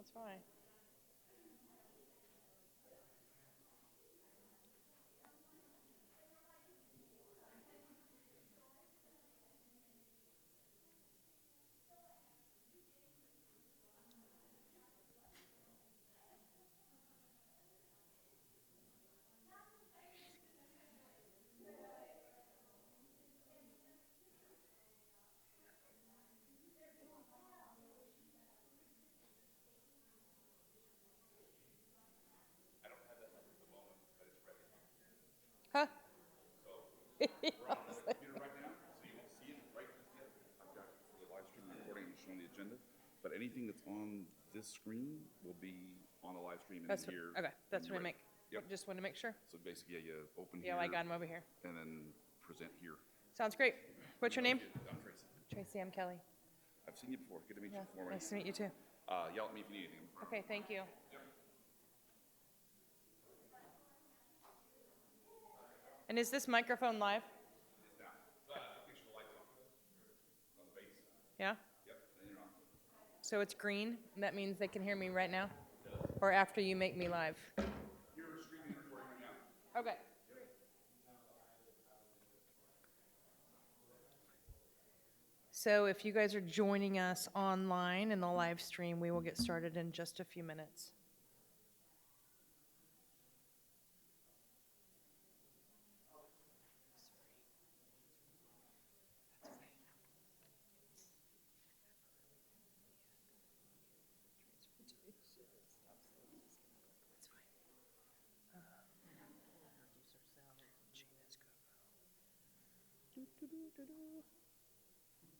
That's fine. Huh? Computer right now, so you won't see it right just yet. I've got for the live stream recording and showing the agenda, but anything that's on this screen will be on the live stream and in That's here. okay. when That's you're what I ready. make. Yep. Just want to make sure. So basically, yeah, you open Yeah, here. I got him over here. And then present here. Sounds great. What's your name? I'm Tracy. Tracy. I'm Kelly. I've seen you before. Good to meet Yeah. you. Before Nice to meet you too. Yell at me if you need anything. Okay. Thank you. Yep. And is this microphone live? It's down. Make sure the lights on the base. Yeah. Yep. And you're on. So it's green. That means they can hear me right now, or after you make me live. You're streaming and recording right now. Okay. So if you guys are joining us online in the live stream, we will get started in just a few minutes.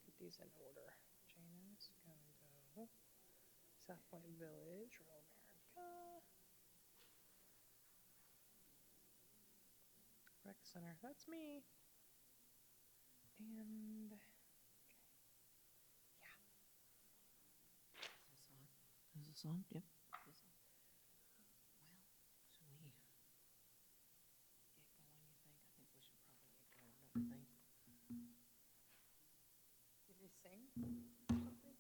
Get these in order. Jana's gonna go South Point Village, Rural America. Rec Center, that's me. And, yeah. Is this on? Yep. This on. Well, should we get going, you think? I think we should probably get going, don't you think? Did we sing or something?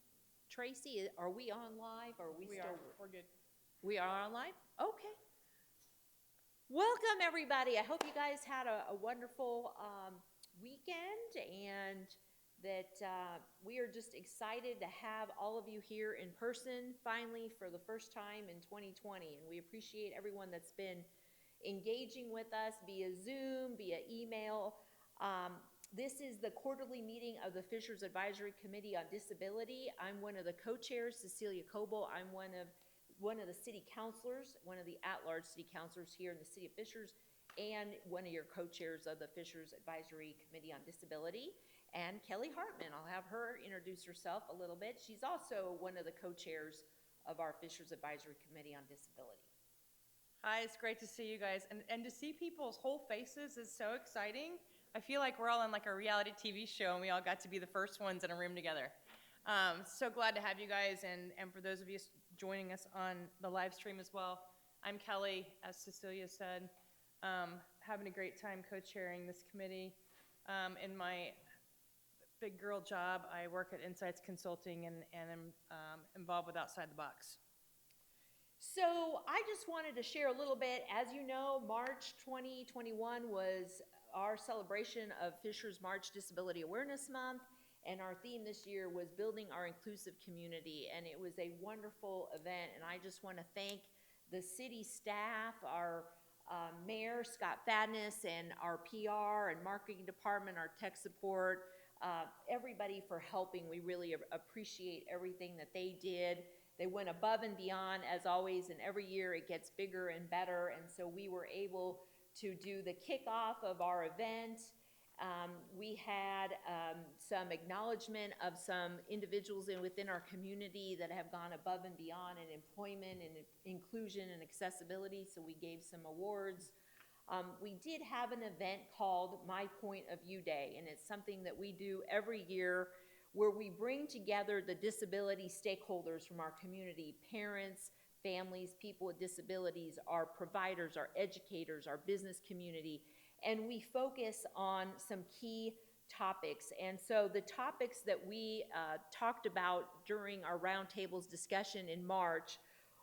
Tracy, are we on live or are we still? We're good. We are on live? Okay. Welcome, everybody. I hope you guys had a wonderful weekend and that we are just excited to have all of you here in person finally for the first time in 2020. And we appreciate everyone that's been engaging with us via Zoom, via email. This is the quarterly meeting of the Fishers Advisory Committee on Disability. I'm one of the co-chairs, Cecilia Coble. I'm one of the city councilors, one of the at-large city councilors here in the city of Fishers, and one of your co-chairs of the Fishers Advisory Committee on Disability. And Kelly Hartman, I'll have her introduce herself a little bit. She's also one of the co-chairs of our Fishers Advisory Committee on Disability. Hi, it's great to see you guys. And to see people's whole faces is so exciting. I feel like we're all in like a reality TV show and we all got to be the first ones in a room together. So glad to have you guys, and for those of you joining us on the live stream as well. I'm Kelly, as Cecilia said, having a great time co-chairing this committee. In my big girl job, I work at Insights Consulting and am involved with Outside the Box. So I just wanted to share a little bit. As you know, March 2021 was our celebration of Fishers March Disability Awareness Month, and our theme this year was building our inclusive community, and it was a wonderful event. And I just want to thank the city staff, our mayor, Scott Fadness, and our PR and marketing department, our tech support, everybody for helping. We really appreciate everything that they did. They went above and beyond, as always, and every year it gets bigger and better. And so we were able to do the kickoff of our event. We had some acknowledgement of some individuals within our community that have gone above and beyond in employment and inclusion and accessibility, so we gave some awards. We did have an event called My Point of View Day, and it's something that we do every year where we bring together the disability stakeholders from our community, parents, families, people with disabilities, our providers, our educators, our business community, and we focus on some key topics. And so the topics that we talked about during our roundtables discussion in March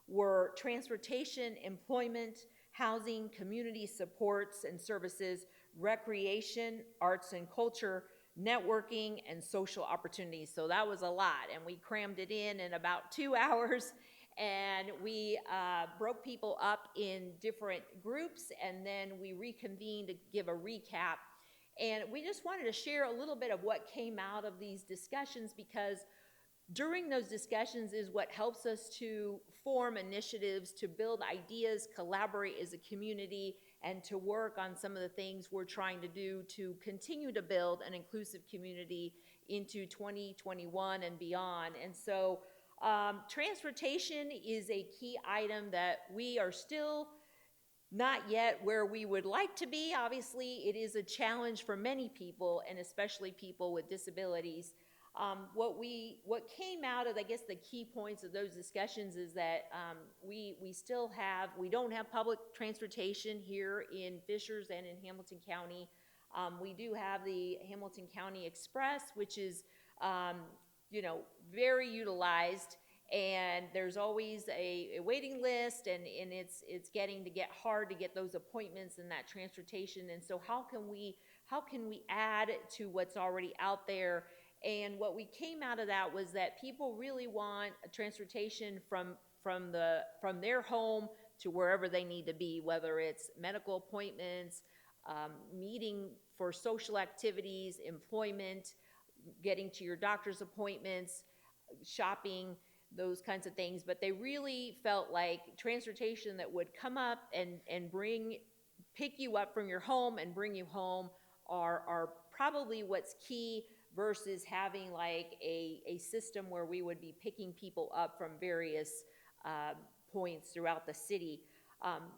were transportation, employment, housing, community supports and services, recreation, arts and culture, networking, and social opportunities. So that was a lot, and we crammed it in about 2 hours, and we broke people up in different groups, and then we reconvened to give a recap. And we just wanted to share a little bit of what came out of these discussions, because during those discussions is what helps us to form initiatives, to build ideas, collaborate as a community, and to work on some of the things we're trying to do to continue to build an inclusive community into 2021 and beyond. And so transportation is a key item that we are still not yet where we would like to be. Obviously, it is a challenge for many people, and especially people with disabilities. What came out of, I guess, the key points of those discussions is that we don't have public transportation here in Fishers and in Hamilton County. We do have the Hamilton County Express, which is, very utilized, and there's always a waiting list, and it's getting hard to get those appointments and that transportation. And so how can we add to what's already out there? And what we came out of that was that people really want a transportation from their home to wherever they need to be, whether it's medical appointments, meeting for social activities, employment, getting to your doctor's appointments, shopping, those kinds of things. But they really felt like transportation that would come up and pick you up from your home and bring you home are probably what's key, versus having like a system where we would be picking people up from various points throughout the city.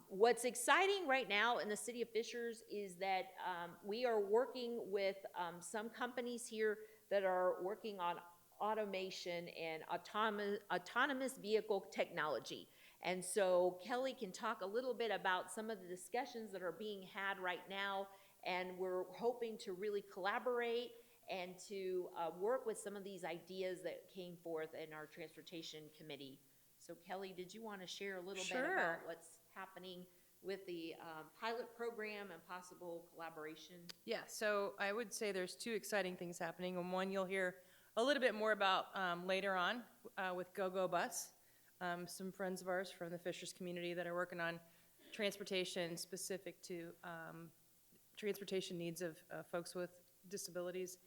What's exciting right now in the city of Fishers is that we are working with some companies here that are working on automation and autonomous vehicle technology. And so Kelly can talk a little bit about some of the discussions that are being had right now, and we're hoping to really collaborate and to work with some of these ideas that came forth in our transportation committee. So Kelly, did you want to share a little bit about what's happening with the pilot program and possible collaboration? Yeah, so I would say there's two exciting things happening, and one you'll hear a little bit more about later on with GoGo Bus. Some friends of ours from the Fishers community that are working on transportation specific to transportation needs of folks with disabilities.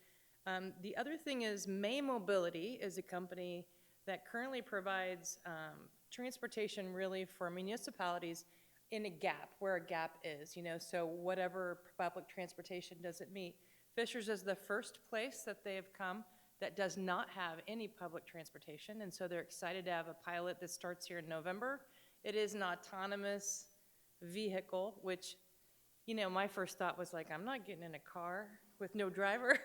The other thing is May Mobility is a company that currently provides transportation really for municipalities in a gap, where a gap is, so whatever public transportation doesn't meet. Fishers is the first place that they have come that does not have any public transportation, and so they're excited to have a pilot that starts here in November. It is an autonomous vehicle, which, my first thought was like, I'm not getting in a car with no driver.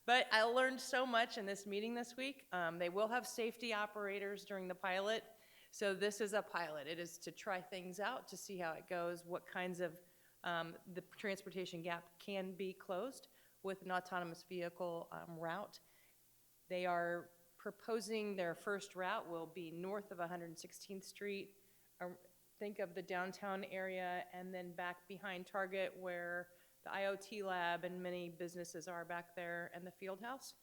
But I learned so much in this meeting this week. They will have safety operators during the pilot. So this is a pilot. It is to try things out, to see how it goes, what kinds of the transportation gap can be closed with an autonomous vehicle route. They are proposing their first route will be north of 116th Street. Think of the downtown area, and then back behind Target where the IoT lab and many businesses are back there, and the field house.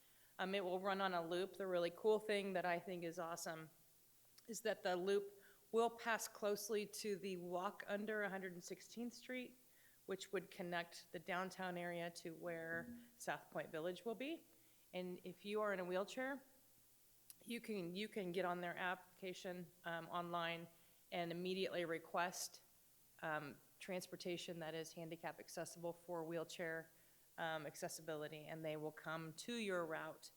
It will run on a loop. The really cool thing that I think is awesome is that the loop will pass closely to the walk under 116th Street, which would connect the downtown area to where South Point Village will be. And if you are in a wheelchair, you can get on their application online and immediately request transportation that is handicap accessible for wheelchair accessibility, and they will come to your route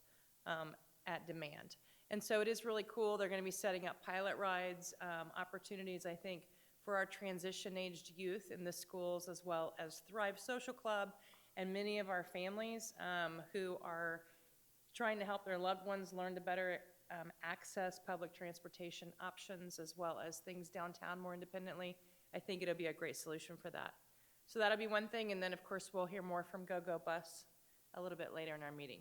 at demand. And so it is really cool. They're going to be setting up pilot rides, opportunities, I think, for our transition-aged youth in the schools, as well as Thrive Social Club, and many of our families who are trying to help their loved ones learn to better access public transportation options, as well as things downtown more independently. I think it'll be a great solution for that. So that'll be one thing, and then of course we'll hear more from GoGo Bus a little bit later in our meeting.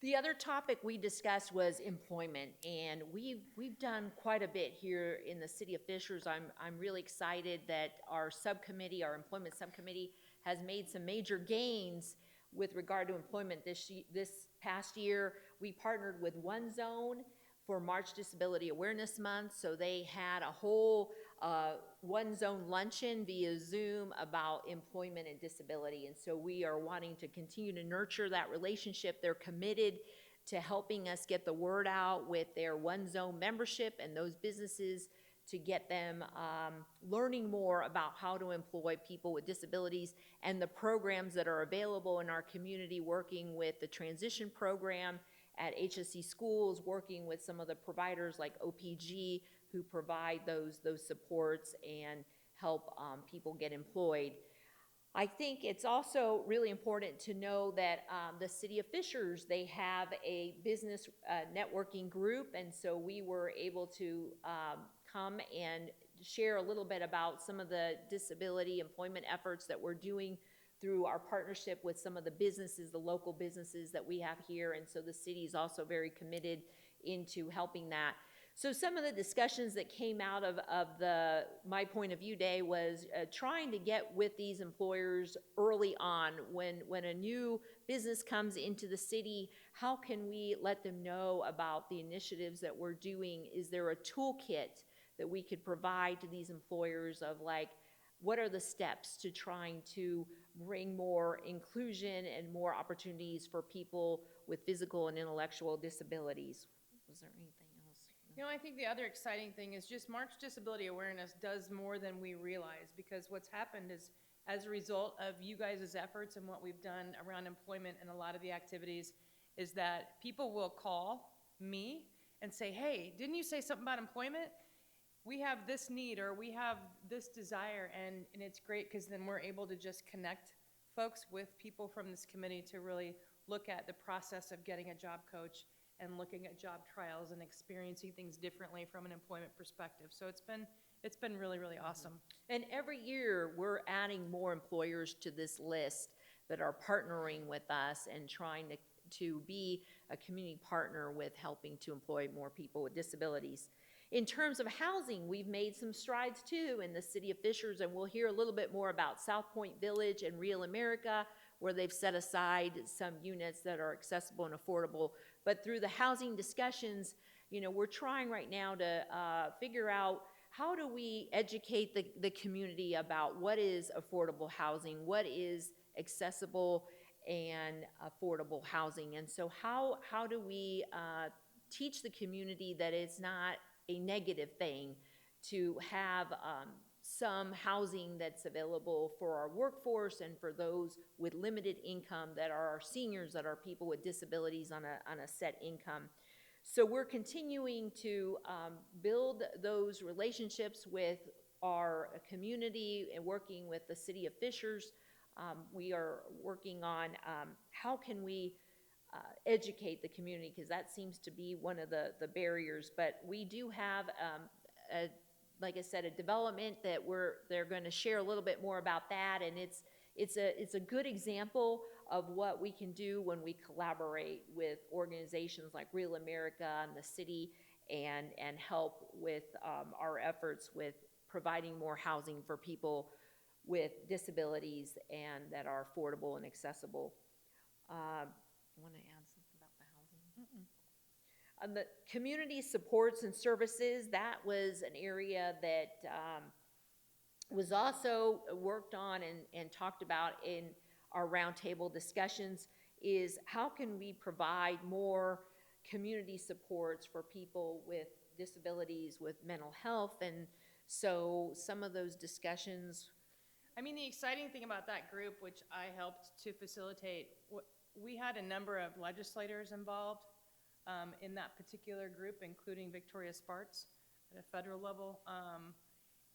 The other topic we discussed was employment, and we've done quite a bit here in the city of Fishers. I'm really excited that our subcommittee, our employment subcommittee, has made some major gains with regard to employment this past year. We partnered with One Zone for March Disability Awareness Month, so they had a whole One Zone luncheon via Zoom about employment and disability, and so we are wanting to continue to nurture that relationship. They're committed to helping us get the word out with their One Zone membership and those businesses to get them learning more about how to employ people with disabilities and the programs that are available in our community, working with the transition program at HSC schools, working with some of the providers like OPG who provide those supports and help people get employed. I think it's also really important to know that the city of Fishers, they have a business networking group, and so we were able to come and share a little bit about some of the disability employment efforts that we're doing through our partnership with some of the businesses, the local businesses that we have here, and so the city is also very committed into helping that. So some of the discussions that came out of the My Point of View Day was trying to get with these employers early on. When a new business comes into the city, how can we let them know about the initiatives that we're doing? Is there a toolkit that we could provide to these employers of like, what are the steps to trying to bring more inclusion and more opportunities for people with physical and intellectual disabilities? Was there anything else? You know, I think the other exciting thing is just March Disability Awareness does more than we realize, because what's happened is, as a result of you guys' efforts and what we've done around employment and a lot of the activities, is that people will call me and say, hey, didn't you say something about employment? We have this need, or we have this desire, and it's great because then we're able to just connect folks with people from this committee to really look at the process of getting a job coach and looking at job trials and experiencing things differently from an employment perspective. So it's been really, really awesome. And every year, we're adding more employers to this list that are partnering with us and trying to be a community partner with helping to employ more people with disabilities. In terms of housing, we've made some strides too in the city of Fishers, and we'll hear a little bit more about South Point Village and Real America, where they've set aside some units that are accessible and affordable. But through the housing discussions, you know, we're trying right now to figure out how do we educate the community about what is affordable housing, what is accessible and affordable housing. And so how do we teach the community that it's not a negative thing to have some housing that's available for our workforce and for those with limited income that are our seniors, that are people with disabilities on a set income. So we're continuing to build those relationships with our community and working with the city of Fishers. We are working on how can we educate the community, because that seems to be one of the barriers. But we do have, like I said, a development that they're going to share a little bit more about that, and it's a good example of what we can do when we collaborate with organizations like Real America and the city, and help with our efforts with providing more housing for people with disabilities and that are affordable and accessible. You want to add something about the housing? On the community supports and services, that was an area that was also worked on and talked about in our roundtable discussions, is how can we provide more community supports for people with disabilities, with mental health. And so some of those discussions. I mean, the exciting thing about that group, which I helped to facilitate, we had a number of legislators involved in that particular group, including Victoria Spartz at a federal level.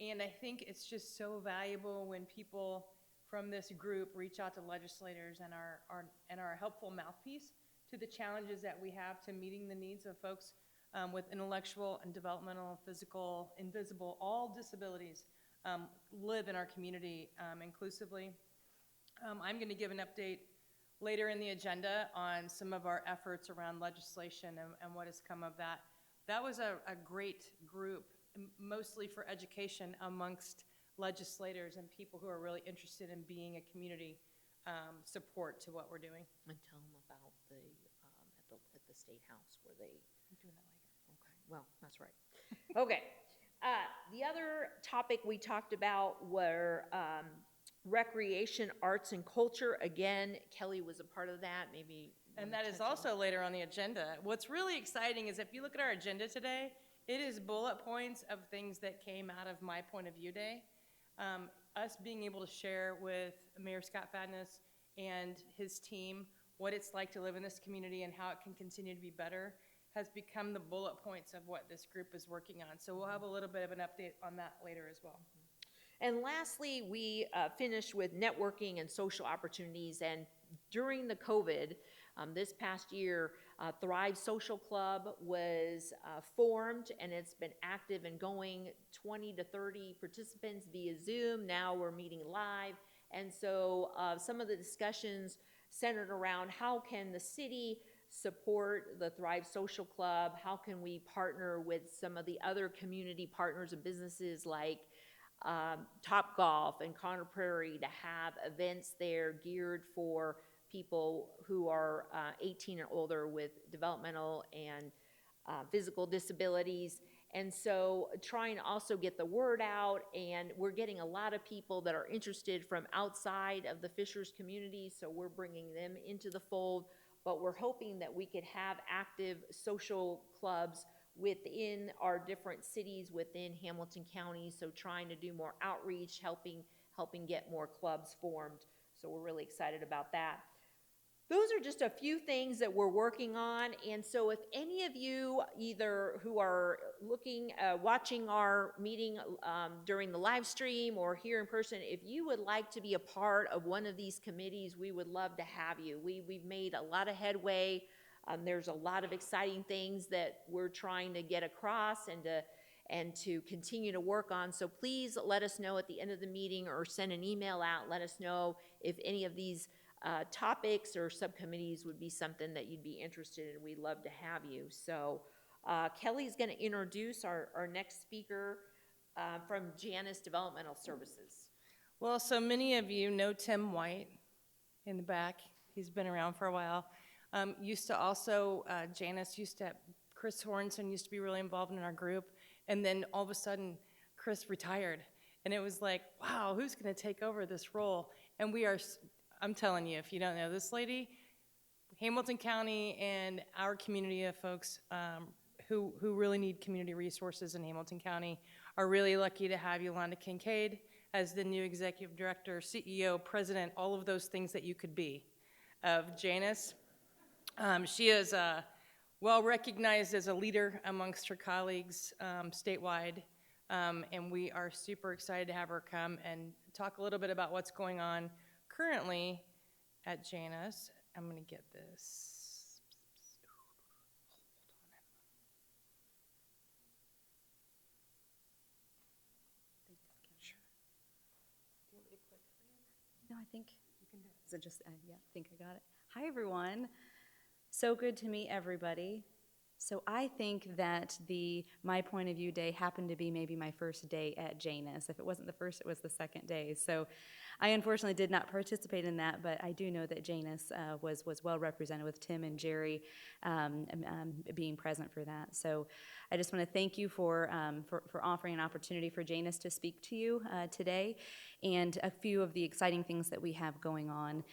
And I think it's just so valuable when people from this group reach out to legislators and are a helpful mouthpiece to the challenges that we have to meeting the needs of folks with intellectual and developmental, physical, invisible, all disabilities live in our community inclusively. I'm going to give an update later in the agenda on some of our efforts around legislation and what has come of that. That was a great group, mostly for education amongst legislators and people who are really interested in being a community support to what we're doing. And tell them about the, at the State House where they. I'm doing that later. Okay, well, that's right. Okay. The other topic we talked about were recreation, arts, and culture. Again, Kelly was a part of that, maybe. And that is also later on the agenda. What's really exciting is if you look at our agenda today, it is bullet points of things that came out of My Point of View Day. Us being able to share with Mayor Scott Fadness and his team what it's like to live in this community and how it can continue to be better has become the bullet points of what this group is working on. So we'll have a little bit of an update on that later as well. And lastly, we finished with networking and social opportunities. And during the COVID, this past year, Thrive Social Club was formed, and it's been active and going. 20 to 30 participants via Zoom. Now we're meeting live. And so some of the discussions centered around how can the city support the Thrive Social Club? How can we partner with some of the other community partners and businesses like Top Golf and Conner Prairie to have events there geared for people who are 18 and older with developmental and physical disabilities. And so trying to also get the word out, and we're getting a lot of people that are interested from outside of the Fishers community, so we're bringing them into the fold. But we're hoping that we could have active social clubs within our different cities within Hamilton County, so trying to do more outreach, helping get more clubs formed. So we're really excited about that. Those are just a few things that we're working on, and so if any of you either who are watching our meeting during the live stream or here in person, if you would like to be a part of one of these committees, we would love to have you. We've made a lot of headway. There's a lot of exciting things that we're trying to get across and to continue to work on. So please let us know at the end of the meeting or send an email out. Let us know if any of these topics or subcommittees would be something that you'd be interested in. We'd love to have you. So Kelly's going to introduce our next speaker from Janus Developmental Services. Well, so many of you know Tim White in the back. He's been around for a while. Used to also, Chris Hornson used to be really involved in our group. And then all of a sudden, Chris retired. And it was like, wow, who's going to take over this role? And I'm telling you, if you don't know this lady, Hamilton County and our community of folks who really need community resources in Hamilton County are really lucky to have Yolanda Kincaid as the new executive director, CEO, president, all of those things that you could be of Janus. She is well recognized as a leader amongst her colleagues statewide, and we are super excited to have her come and talk a little bit about what's going on currently at Janus. I'm going to get this. Sure. No, I think you can do it. Is it just, yeah, I think I got it. Hi, everyone. So good to meet everybody. So I think that the My Point of View Day happened to be maybe my first day at Janus. If it wasn't the first, it was the second day. So I unfortunately did not participate in that, but I do know that Janus was well represented with Tim and Jerry being present for that. So I just want to thank you for offering an opportunity for Janus to speak to you today, and a few of the exciting things that we have going on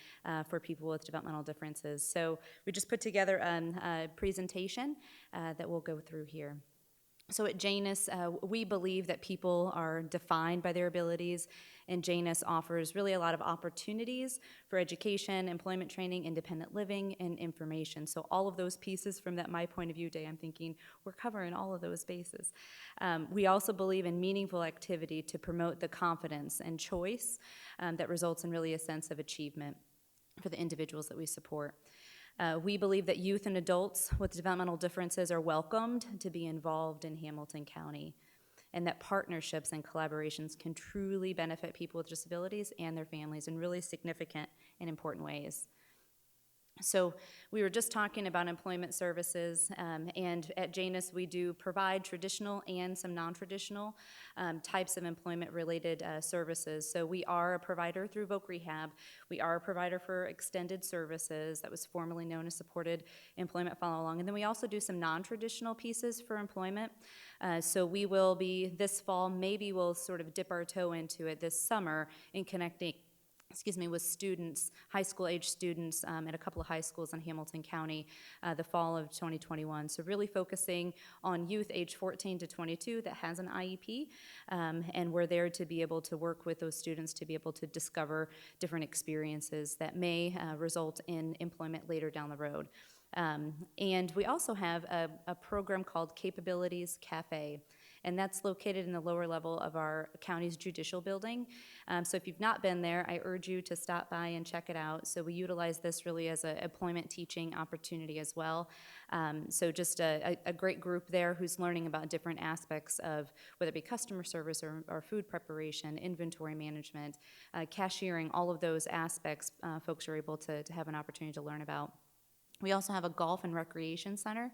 for people with developmental differences. So we just put together a presentation that we'll go through here. So at Janus, we believe that people are defined by their abilities, and Janus offers really a lot of opportunities for education, employment training, independent living, and information. So all of those pieces from that My Point of View Day, I'm thinking we're covering all of those bases. We also believe in meaningful activity to promote the confidence and choice that results in really a sense of achievement for the individuals that we support. We believe that youth and adults with developmental differences are welcomed to be involved in Hamilton County, and that partnerships and collaborations can truly benefit people with disabilities and their families in really significant and important ways. So we were just talking about employment services, and at Janus we do provide traditional and some non-traditional types of employment-related services. So we are a provider through Voc Rehab. We are a provider for extended services that was formerly known as supported employment follow-along. And then we also do some non-traditional pieces for employment. So we will be, this fall, maybe we'll sort of dip our toe into it this summer in connecting with students, high school age students at a couple of high schools in Hamilton County the fall of 2021. So really focusing on youth age 14 to 22 that has an IEP, and we're there to be able to work with those students to be able to discover different experiences that may result in employment later down the road. And we also have a program called Capabilities Cafe, and that's located in the lower level of our county's judicial building. So if you've not been there, I urge you to stop by and check it out. So we utilize this really as an employment teaching opportunity as well. So just a great group there who's learning about different aspects of whether it be customer service or food preparation, inventory management, cashiering, all of those aspects folks are able to have an opportunity to learn about. We also have a golf and recreation center.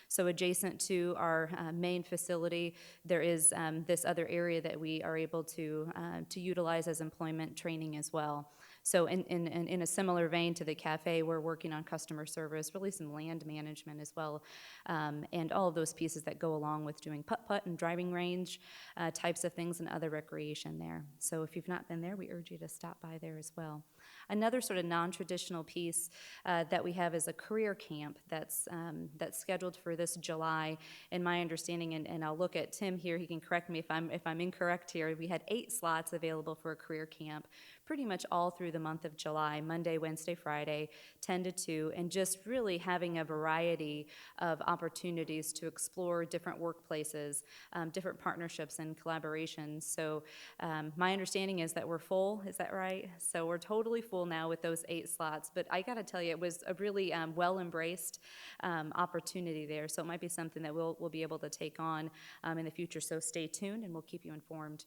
So adjacent to our main facility, there is this other area that we are able to utilize as employment training as well. So in a similar vein to the cafe, we're working on customer service, really some land management as well, and all of those pieces that go along with doing putt-putt and driving range types of things and other recreation there. So if you've not been there, we urge you to stop by there as well. Another sort of non-traditional piece that we have is a career camp that's scheduled for this July. And my understanding, and I'll look at Tim here, he can correct me if I'm incorrect here. We had 8 slots available for a career camp, pretty much all through the month of July, Monday, Wednesday, Friday, 10 to 2, and just really having a variety of opportunities to explore different workplaces, different partnerships and collaborations. So my understanding is that we're full, is that right? So we're totally full now with those 8 slots, but I gotta tell you, it was a really well-embraced opportunity there, so it might be something that we'll be able to take on in the future, so stay tuned and we'll keep you informed.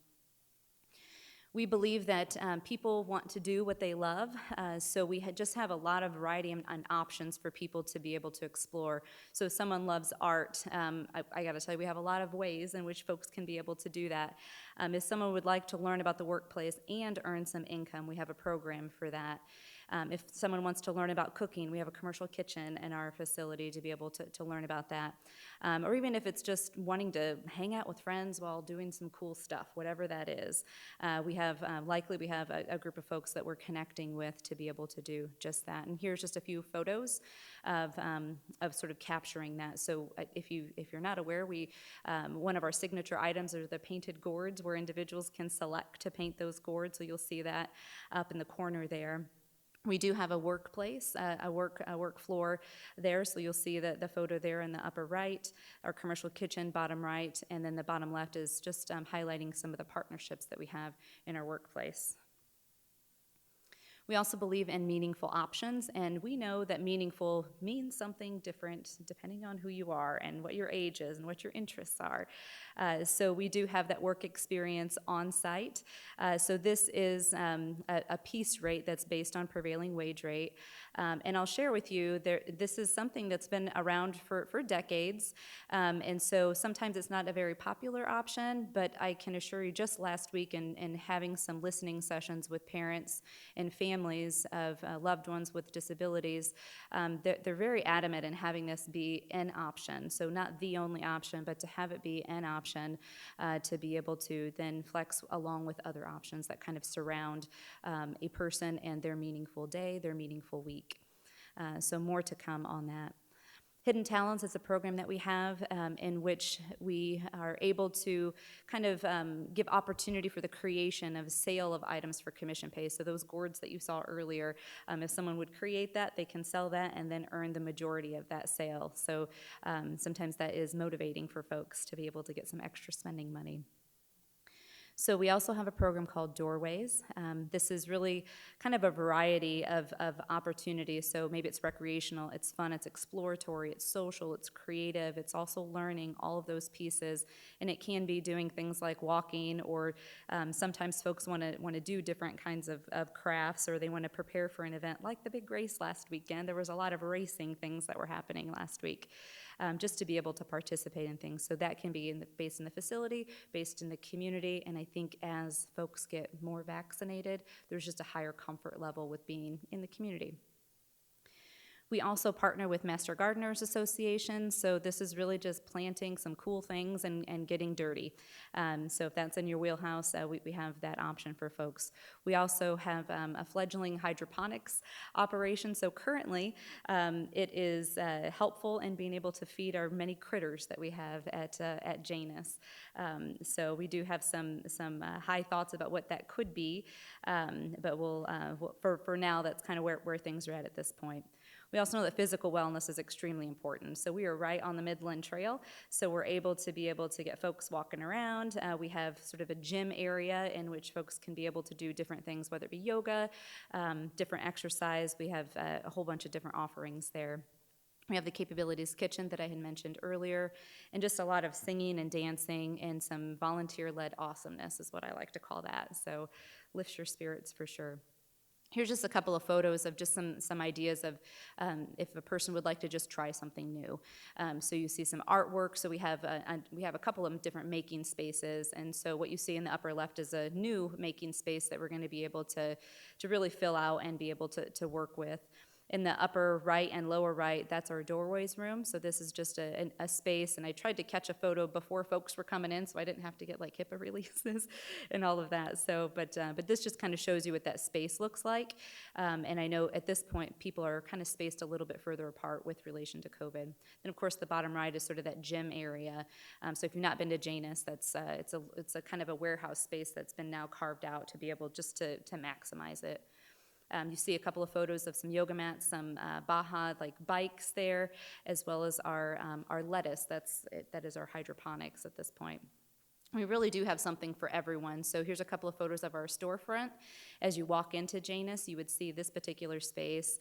We believe that people want to do what they love, so we just have a lot of variety and options for people to be able to explore. So if someone loves art, I got to tell you, we have a lot of ways in which folks can be able to do that. If someone would like to learn about the workplace and earn some income, we have a program for that. If someone wants to learn about cooking, we have a commercial kitchen in our facility to be able to learn about that. Or even if it's just wanting to hang out with friends while doing some cool stuff, whatever that is. We have a group of folks that we're connecting with to be able to do just that. And here's just a few photos of sort of capturing that. So if you're not aware, one of our signature items are the painted gourds where individuals can select to paint those gourds. So you'll see that up in the corner there. We do have a workplace, a work floor there, so you'll see the photo there in the upper right, our commercial kitchen bottom right, and then the bottom left is just highlighting some of the partnerships that we have in our workplace. We also believe in meaningful options, and we know that meaningful means something different depending on who you are and what your age is and what your interests are. So we do have that work experience on site. So this is a piece rate that's based on prevailing wage rate. And I'll share with you, this is something that's been around for decades. And so sometimes it's not a very popular option, but I can assure you just last week in having some listening sessions with parents and families of loved ones with disabilities, they're very adamant in having this be an option. So not the only option, but to have it be an option to be able to then flex along with other options that kind of surround a person and their meaningful day, their meaningful week. So more to come on that. Hidden Talents is a program that we have in which we are able to kind of give opportunity for the creation of sale of items for commission pay. So those gourds that you saw earlier, if someone would create that, they can sell that and then earn the majority of that sale. So sometimes that is motivating for folks to be able to get some extra spending money. So we also have a program called Doorways. This is really kind of a variety of opportunities. So maybe it's recreational, it's fun, it's exploratory, it's social, it's creative, it's also learning, all of those pieces. And it can be doing things like walking, or sometimes folks want to do different kinds of crafts, or they want to prepare for an event like the big race last weekend. There was a lot of racing things that were happening last week. Just to be able to participate in things. So that can be based in the facility, based in the community, and I think as folks get more vaccinated, there's just a higher comfort level with being in the community. We also partner with Master Gardeners Association, so this is really just planting some cool things and getting dirty. So if that's in your wheelhouse, we have that option for folks. We also have a fledgling hydroponics operation, so currently it is helpful in being able to feed our many critters that we have at Janus. So we do have some high thoughts about what that could be, but for now, that's kind of where things are at this point. We also know that physical wellness is extremely important. So we are right on the Midland Trail, so we're able to get folks walking around. We have sort of a gym area in which folks can be able to do different things, whether it be yoga, different exercise. We have a whole bunch of different offerings there. We have the Capabilities Kitchen that I had mentioned earlier, and just a lot of singing and dancing and some volunteer-led awesomeness is what I like to call that. So lifts your spirits for sure. Here's just a couple of photos of just some ideas of if a person would like to just try something new. So you see some artwork. So we have a couple of different making spaces, and so what you see in the upper left is a new making space that we're going to be able to really fill out and be able to work with. In the upper right and lower right, that's our Doorways room. So this is just a space, and I tried to catch a photo before folks were coming in, so I didn't have to get like HIPAA releases and all of that. So, but this just kind of shows you what that space looks like. And I know at this point people are kind of spaced a little bit further apart with relation to COVID. And of course, the bottom right is sort of that gym area. So if you've not been to Janus, it's a kind of a warehouse space that's been now carved out to be able just to maximize it. You see a couple of photos of some yoga mats, some Baja like bikes there, as well as our lettuce. That is our hydroponics at this point. We really do have something for everyone. So here's a couple of photos of our storefront. As you walk into Janus, you would see this particular space.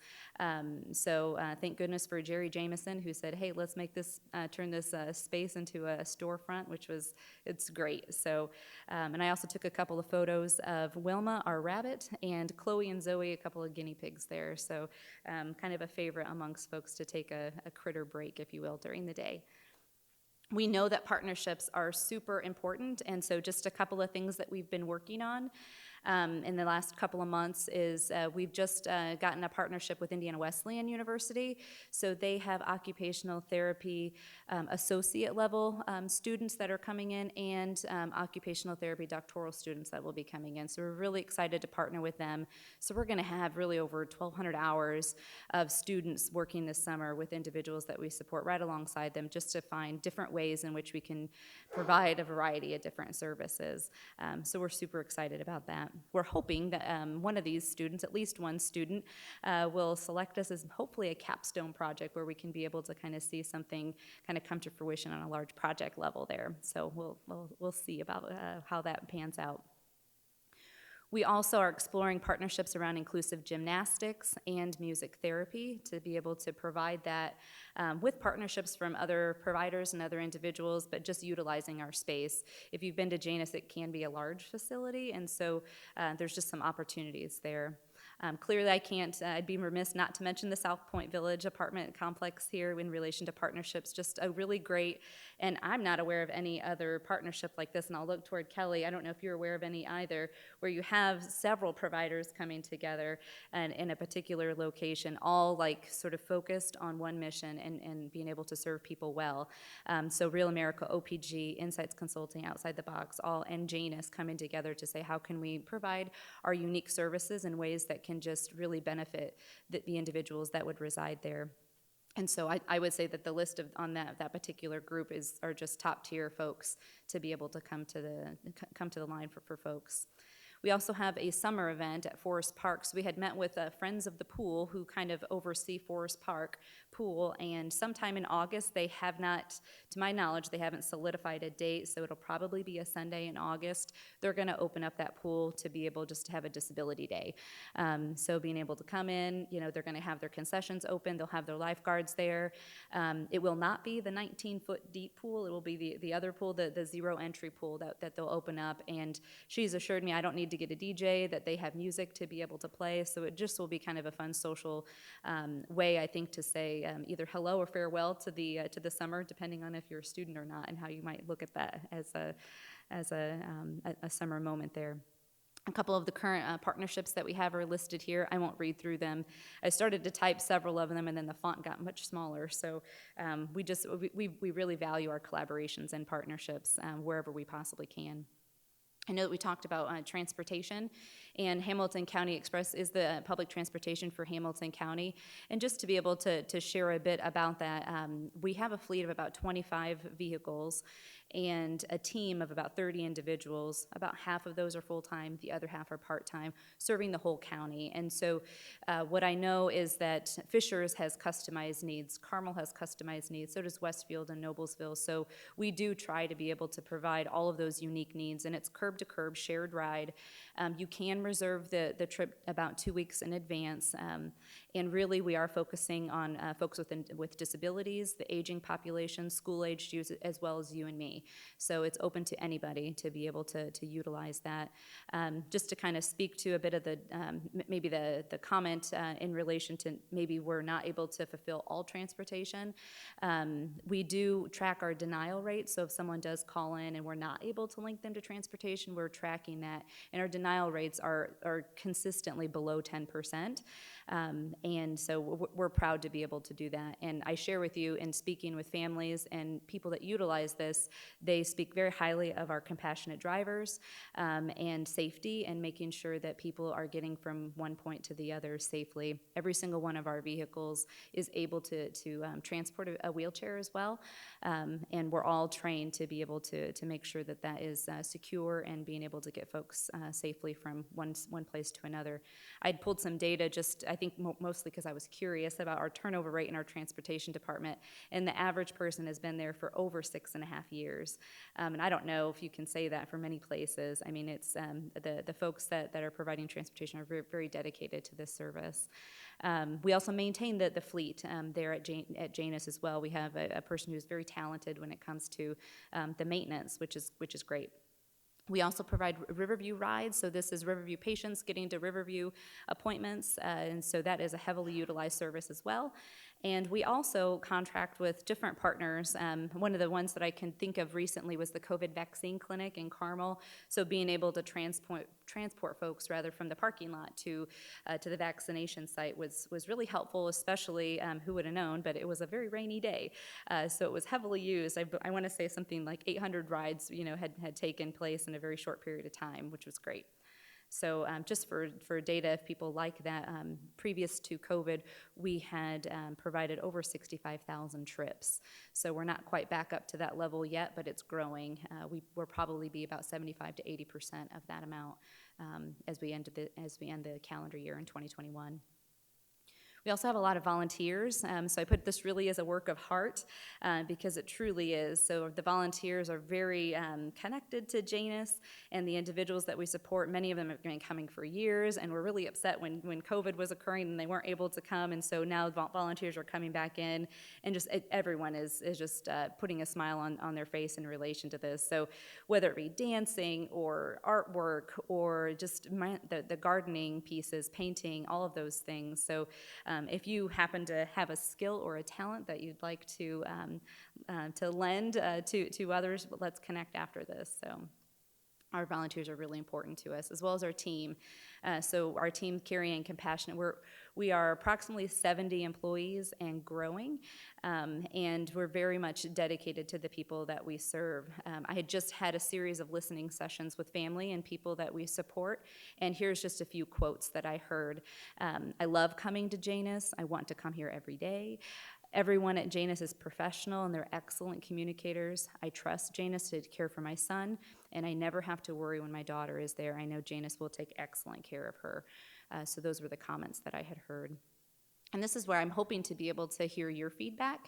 So thank goodness for Jerry Jameson, who said, hey, let's make this, turn this space into a storefront, it's great. So, and I also took a couple of photos of Wilma, our rabbit, and Chloe and Zoe, a couple of guinea pigs there. So kind of a favorite amongst folks to take a critter break, if you will, during the day. We know that partnerships are super important, and so just a couple of things that we've been working on in the last couple of months is we've just gotten a partnership with Indiana Wesleyan University. So they have occupational therapy associate level students that are coming in, and occupational therapy doctoral students that will be coming in. So we're really excited to partner with them. So we're going to have really over 1,200 hours of students working this summer with individuals that we support right alongside them, just to find different ways in which we can provide a variety of different services. So we're super excited about that. We're hoping that one of these students, at least one student, will select us as hopefully a capstone project where we can be able to kind of see something kind of come to fruition on a large project level there. So we'll see about how that pans out. We also are exploring partnerships around inclusive gymnastics and music therapy to be able to provide that with partnerships from other providers and other individuals, but just utilizing our space. If you've been to Janus, it can be a large facility, and so there's just some opportunities there. Clearly, I'd be remiss not to mention the South Point Village apartment complex here in relation to partnerships. Just a really great, and I'm not aware of any other partnership like this, and I'll look toward Kelly. I don't know if you're aware of any either, where you have several providers coming together and in a particular location, all like sort of focused on one mission and being able to serve people well. So Real America, OPG, Insights Consulting, Outside the Box, all and Janus coming together to say, how can we provide our unique services in ways that can just really benefit the individuals that would reside there. And so I would say that the list on that particular group are just top tier folks to be able to come to the line for folks. We also have a summer event at Forest Park. So we had met with Friends of the Pool, who kind of oversee Forest Park Pool, and sometime in August, they have not, to my knowledge, they haven't solidified a date, so it'll probably be a Sunday in August. They're going to open up that pool to be able just to have a disability day. So being able to come in, they're going to have their concessions open, they'll have their lifeguards there. It will not be the 19-foot deep pool, it will be the other pool, the zero entry pool that they'll open up, and she's assured me I don't need to get a DJ, that they have music to be able to play, so it just will be kind of a fun social way, I think, to say either hello or farewell to the summer, depending on if you're a student or not, and how you might look at that as a summer moment there. A couple of the current partnerships that we have are listed here. I won't read through them. I started to type several of them, and then the font got much smaller. So we really value our collaborations and partnerships wherever we possibly can. I know that we talked about transportation, and Hamilton County Express is the public transportation for Hamilton County. And just to be able to share a bit about that, we have a fleet of about 25 vehicles and a team of about 30 individuals. About half of those are full-time, the other half are part-time, serving the whole county. And so what I know is that Fishers has customized needs, Carmel has customized needs, so does Westfield and Noblesville. So we do try to be able to provide all of those unique needs, and it's curb-to-curb shared ride. You can reserve the trip about 2 weeks in advance, and really we are focusing on folks with disabilities, the aging population, school-aged youth, as well as you and me. So it's open to anybody to be able to utilize that. Just to kind of speak to a bit of maybe the comment in relation to maybe we're not able to fulfill all transportation. We do track our denial rate, so if someone does call in and we're not able to link them to transportation, we're tracking that, and our denial rates are consistently below 10%. And so we're proud to be able to do that. And I share with you, in speaking with families and people that utilize this, they speak very highly of our compassionate drivers and safety, and making sure that people are getting from one point to the other safely. Every single one of our vehicles is able to transport a wheelchair as well, and we're all trained to be able to make sure that that is secure and being able to get folks safely from one place to another. I'd pulled some data, just I think mostly because I was curious about our turnover rate in our transportation department, and the average person has been there for over 6.5 years. And I don't know if you can say that for many places. I mean, it's the folks that are providing transportation are very, very dedicated to this service. We also maintain the fleet there at Janus as well. We have a person who's very talented when it comes to the maintenance, which is great. We also provide Riverview rides, so this is Riverview patients getting to Riverview appointments, and so that is a heavily utilized service as well. And we also contract with different partners. One of the ones that I can think of recently was the COVID vaccine clinic in Carmel, so being able to transport folks rather from the parking lot to the vaccination site was really helpful, especially who would have known, but it was a very rainy day, so it was heavily used. I want to say something like 800 rides had taken place in a very short period of time, which was great. So just for data, if people like that, previous to COVID, we had provided over 65,000 trips. So we're not quite back up to that level yet, but it's growing. We'll probably be about 75 to 80% of that amount as we end the calendar year in 2021. We also have a lot of volunteers, so I put this really as a work of heart because it truly is. So the volunteers are very connected to Janus and the individuals that we support. Many of them have been coming for years, and were really upset when COVID was occurring and they weren't able to come, and so now volunteers are coming back in, and just everyone is just putting a smile on their face in relation to this. So whether it be dancing or artwork or just the gardening pieces, painting, all of those things. So if you happen to have a skill or a talent that you'd like to lend to others, let's connect after this. So our volunteers are really important to us, as well as our team. So our team, Caring and Compassionate, we are approximately 70 employees and growing, and we're very much dedicated to the people that we serve. I had just had a series of listening sessions with family and people that we support, and here's just a few quotes that I heard. I love coming to Janus. I want to come here every day. Everyone at Janus is professional and they're excellent communicators. I trust Janus to care for my son, and I never have to worry when my daughter is there. I know Janus will take excellent care of her. So those were the comments that I had heard. And this is where I'm hoping to be able to hear your feedback.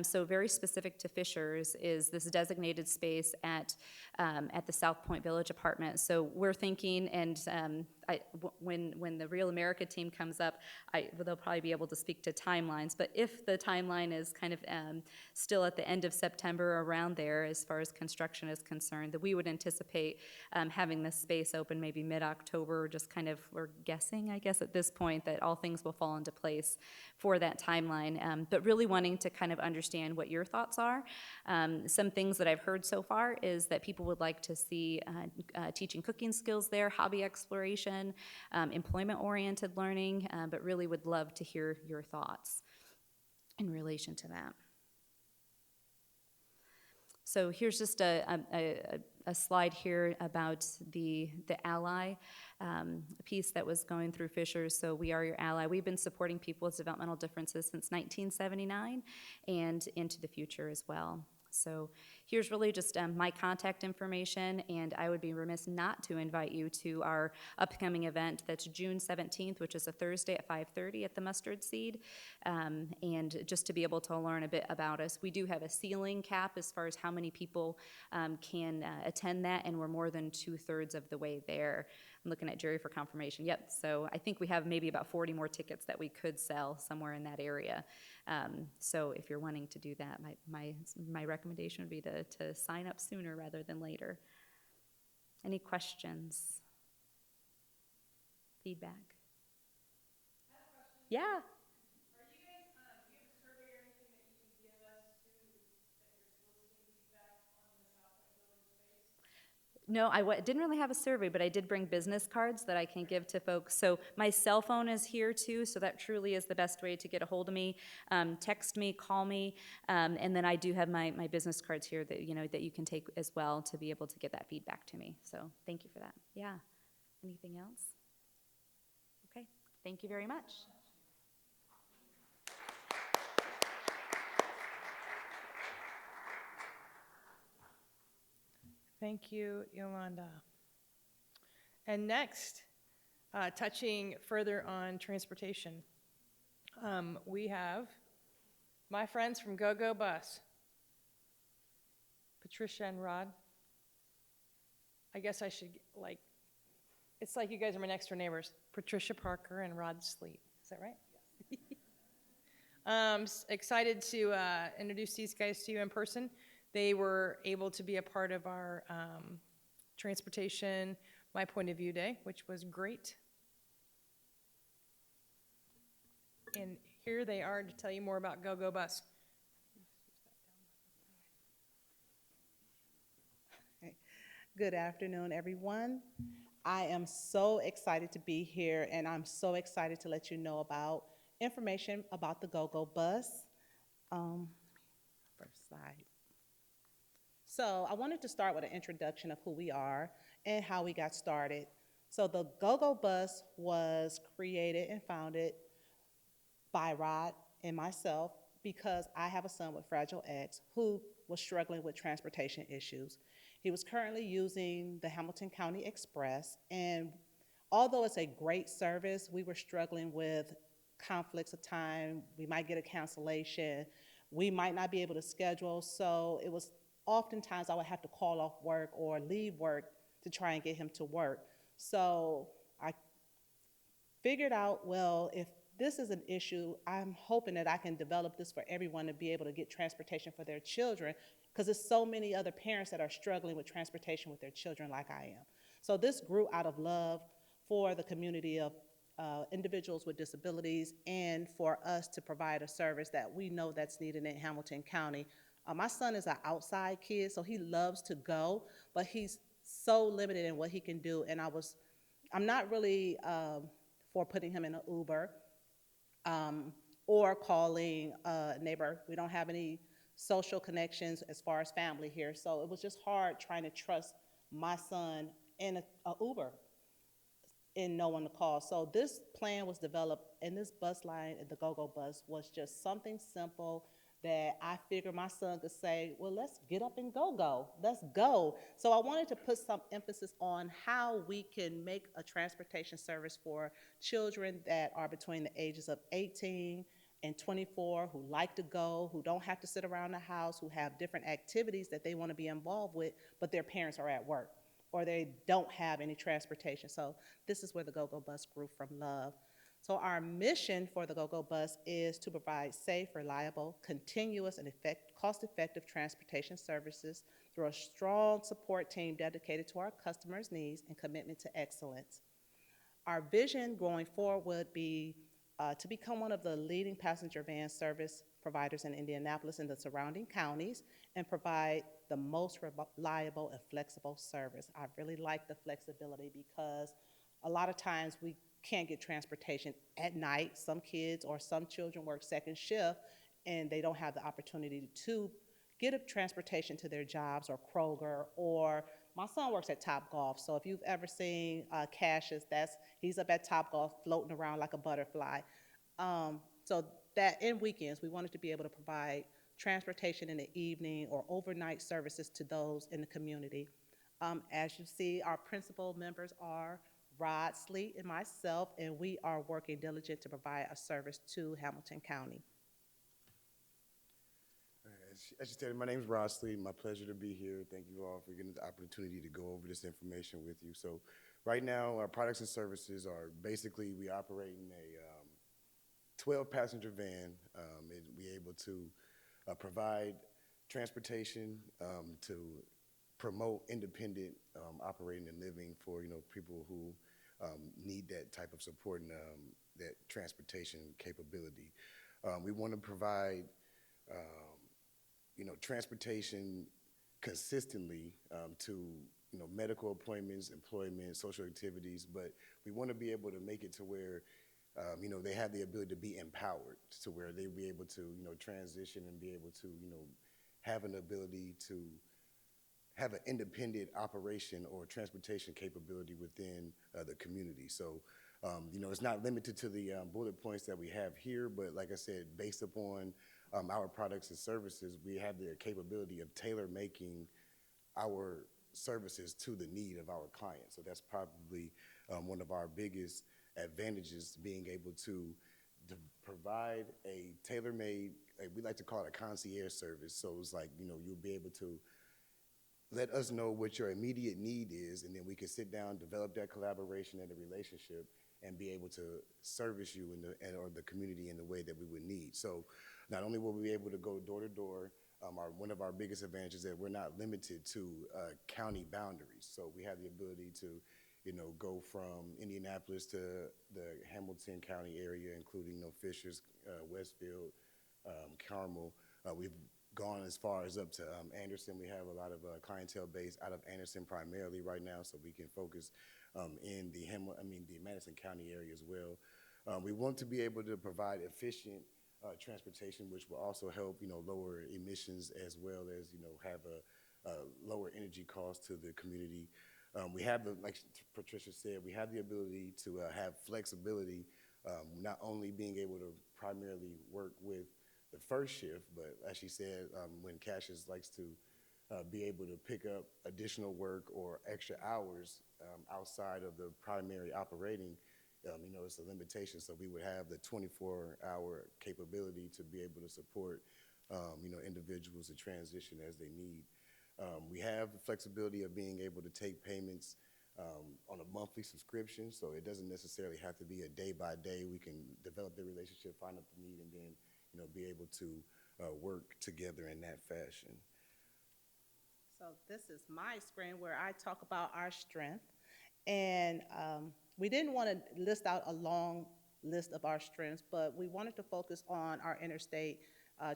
So very specific to Fishers is this designated space at the South Point Village apartment. So we're thinking, and when the Real America team comes up, they'll probably be able to speak to timelines. But if the timeline is kind of still at the end of September, around there, as far as construction is concerned, that we would anticipate having this space open maybe mid-October. Just kind of, we're guessing, I guess, at this point, that all things will fall into place for that timeline, but really wanting to kind of understand what your thoughts are. Some things that I've heard so far is that people would like to see teaching cooking skills there, hobby exploration, employment-oriented learning, but really would love to hear your thoughts in relation to that. So here's just a slide here about the ally piece that was going through Fishers. So we are your ally. We've been supporting people with developmental differences since 1979 and into the future as well. So here's really just my contact information, and I would be remiss not to invite you to our upcoming event that's June 17th, which is a Thursday at 5:30 at the Mustard Seed, and just to be able to learn a bit about us. We do have a ceiling cap as far as how many people can attend that, and we're more than 2/3 of the way there. I'm looking at Jerry for confirmation. Yep, so I think we have maybe about 40 more tickets that we could sell somewhere in that area. So if you're wanting to do that, my recommendation would be to sign up sooner rather than later. Any questions? Feedback? Yeah. Are you guys, do you have a survey or anything that you can give us that you're soliciting feedback on the South Point Village space? No, I didn't really have a survey, but I did bring business cards that I can give to folks. So my cell phone is here too, so that truly is the best way to get a hold of me. Text me, call me, and then I do have my business cards here that that you can take as well to be able to get that feedback to me. So thank you for that. Yeah. Anything else? Okay. Thank you very much. Thank you, Yolanda. And next, touching further on transportation, we have my friends from Go Go Bus, Patricia and Rod. I guess I should, it's like you guys are my next door neighbors, Patricia Parker and Rod Sleet. Is that right? Yes. Excited to introduce these guys to you in person. They were able to be a part of our transportation, My Point of View Day, which was great. And here they are to tell you more about Go Go Bus. Good afternoon, everyone. I am so excited to be here, and I'm so excited to let you know about information about the Go Go Bus. First slide. So I wanted to start with an introduction of who we are and how we got started. So the Go Go Bus was created and founded by Rod and myself because I have a son with Fragile X who was struggling with transportation issues. He was currently using the Hamilton County Express, and although it's a great service, we were struggling with conflicts of time. We might get a cancellation. We might not be able to schedule, so it was oftentimes I would have to call off work or leave work to try and get him to work. So I figured out, well, if this is an issue, I'm hoping that I can develop this for everyone to be able to get transportation for their children, because there's so many other parents that are struggling with transportation with their children like I am. So this grew out of love for the community of individuals with disabilities and for us to provide a service that we know that's needed in Hamilton County. My son is an outside kid, so he loves to go, but he's so limited in what he can do, and I was I'm not really for putting him in an Uber or calling a neighbor. We don't have any social connections as far as family here, so it was just hard trying to trust my son in a Uber and no one to call. So this plan was developed, and this bus line at the Go-Go Bus was just something simple that I figured my son could say, well, let's get up and go. Let's go. So I wanted to put some emphasis on how we can make a transportation service for children that are between the ages of 18 and 24, who like to go, who don't have to sit around the house, who have different activities that they want to be involved with, but their parents are at work, or they don't have any transportation. So this is where the Go-Go Bus grew from love. So our mission for the Go-Go Bus is to provide safe, reliable, continuous, and cost-effective transportation services through a strong support team dedicated to our customers' needs and commitment to excellence. Our vision going forward would be to become one of the leading passenger van service providers in Indianapolis and the surrounding counties, and provide the most reliable and flexible service. I really like the flexibility because a lot of times we can't get transportation at night. Some kids or some children work second shift and they don't have the opportunity to get a transportation to their jobs, or Kroger, or my son works at Topgolf. So if you've ever seen Cassius, he's up at Topgolf floating around like a butterfly. So that in weekends, we wanted to be able to provide transportation in the evening or overnight services to those in the community. As you see, our principal members are Rod Sleet and myself, and we are working diligent to provide a service to Hamilton County. As you stated, my name is Rod Sleet. My pleasure to be here. Thank you all for getting the opportunity to go over this information with you. So right now, our products and services are basically, we operate in a 12-passenger van, and we're able to provide transportation to promote independent operating and living for people who need that type of support and that transportation capability. We want to provide transportation consistently to medical appointments, employment, social activities, but we want to be able to make it to where they have the ability to be empowered, to where they be able to transition and be able to have an ability to have an independent operation or transportation capability within the community. So it's not limited to the bullet points that we have here, but like I said, based upon our products and services, we have the capability of tailor-making our services to the need of our clients. So that's probably one of our biggest advantages, being able to provide a tailor-made, we like to call it a concierge service. So it's like, you'll be able to let us know what your immediate need is, and then we can sit down, develop that collaboration and a relationship, and be able to service you or the community in the way that we would need. So not only will we be able to go door to door, one of our biggest advantages is that we're not limited to county boundaries. So we have the ability to go from Indianapolis to the Hamilton County area, including Fishers, Westfield, Carmel. We've gone as far as up to Anderson. We have a lot of clientele base out of Anderson primarily right now, so we can focus in the Madison County area as well. We want to be able to provide efficient transportation, which will also help lower emissions, as well as have a lower energy cost to the community. We have, like Patricia said, we have the ability to have flexibility, not only being able to primarily work with the first shift, but as she said, when Cassius likes to be able to pick up additional work or extra hours outside of the primary operating, it's a limitation. So we would have the 24-hour capability to be able to support, individuals to transition as they need. We have the flexibility of being able to take payments on a monthly subscription, so it doesn't necessarily have to be a day-by-day. We can develop the relationship, find out the need, and then be able to work together in that fashion. So this is my screen where I talk about our strength. And we didn't want to list out a long list of our strengths, but we wanted to focus on our interstate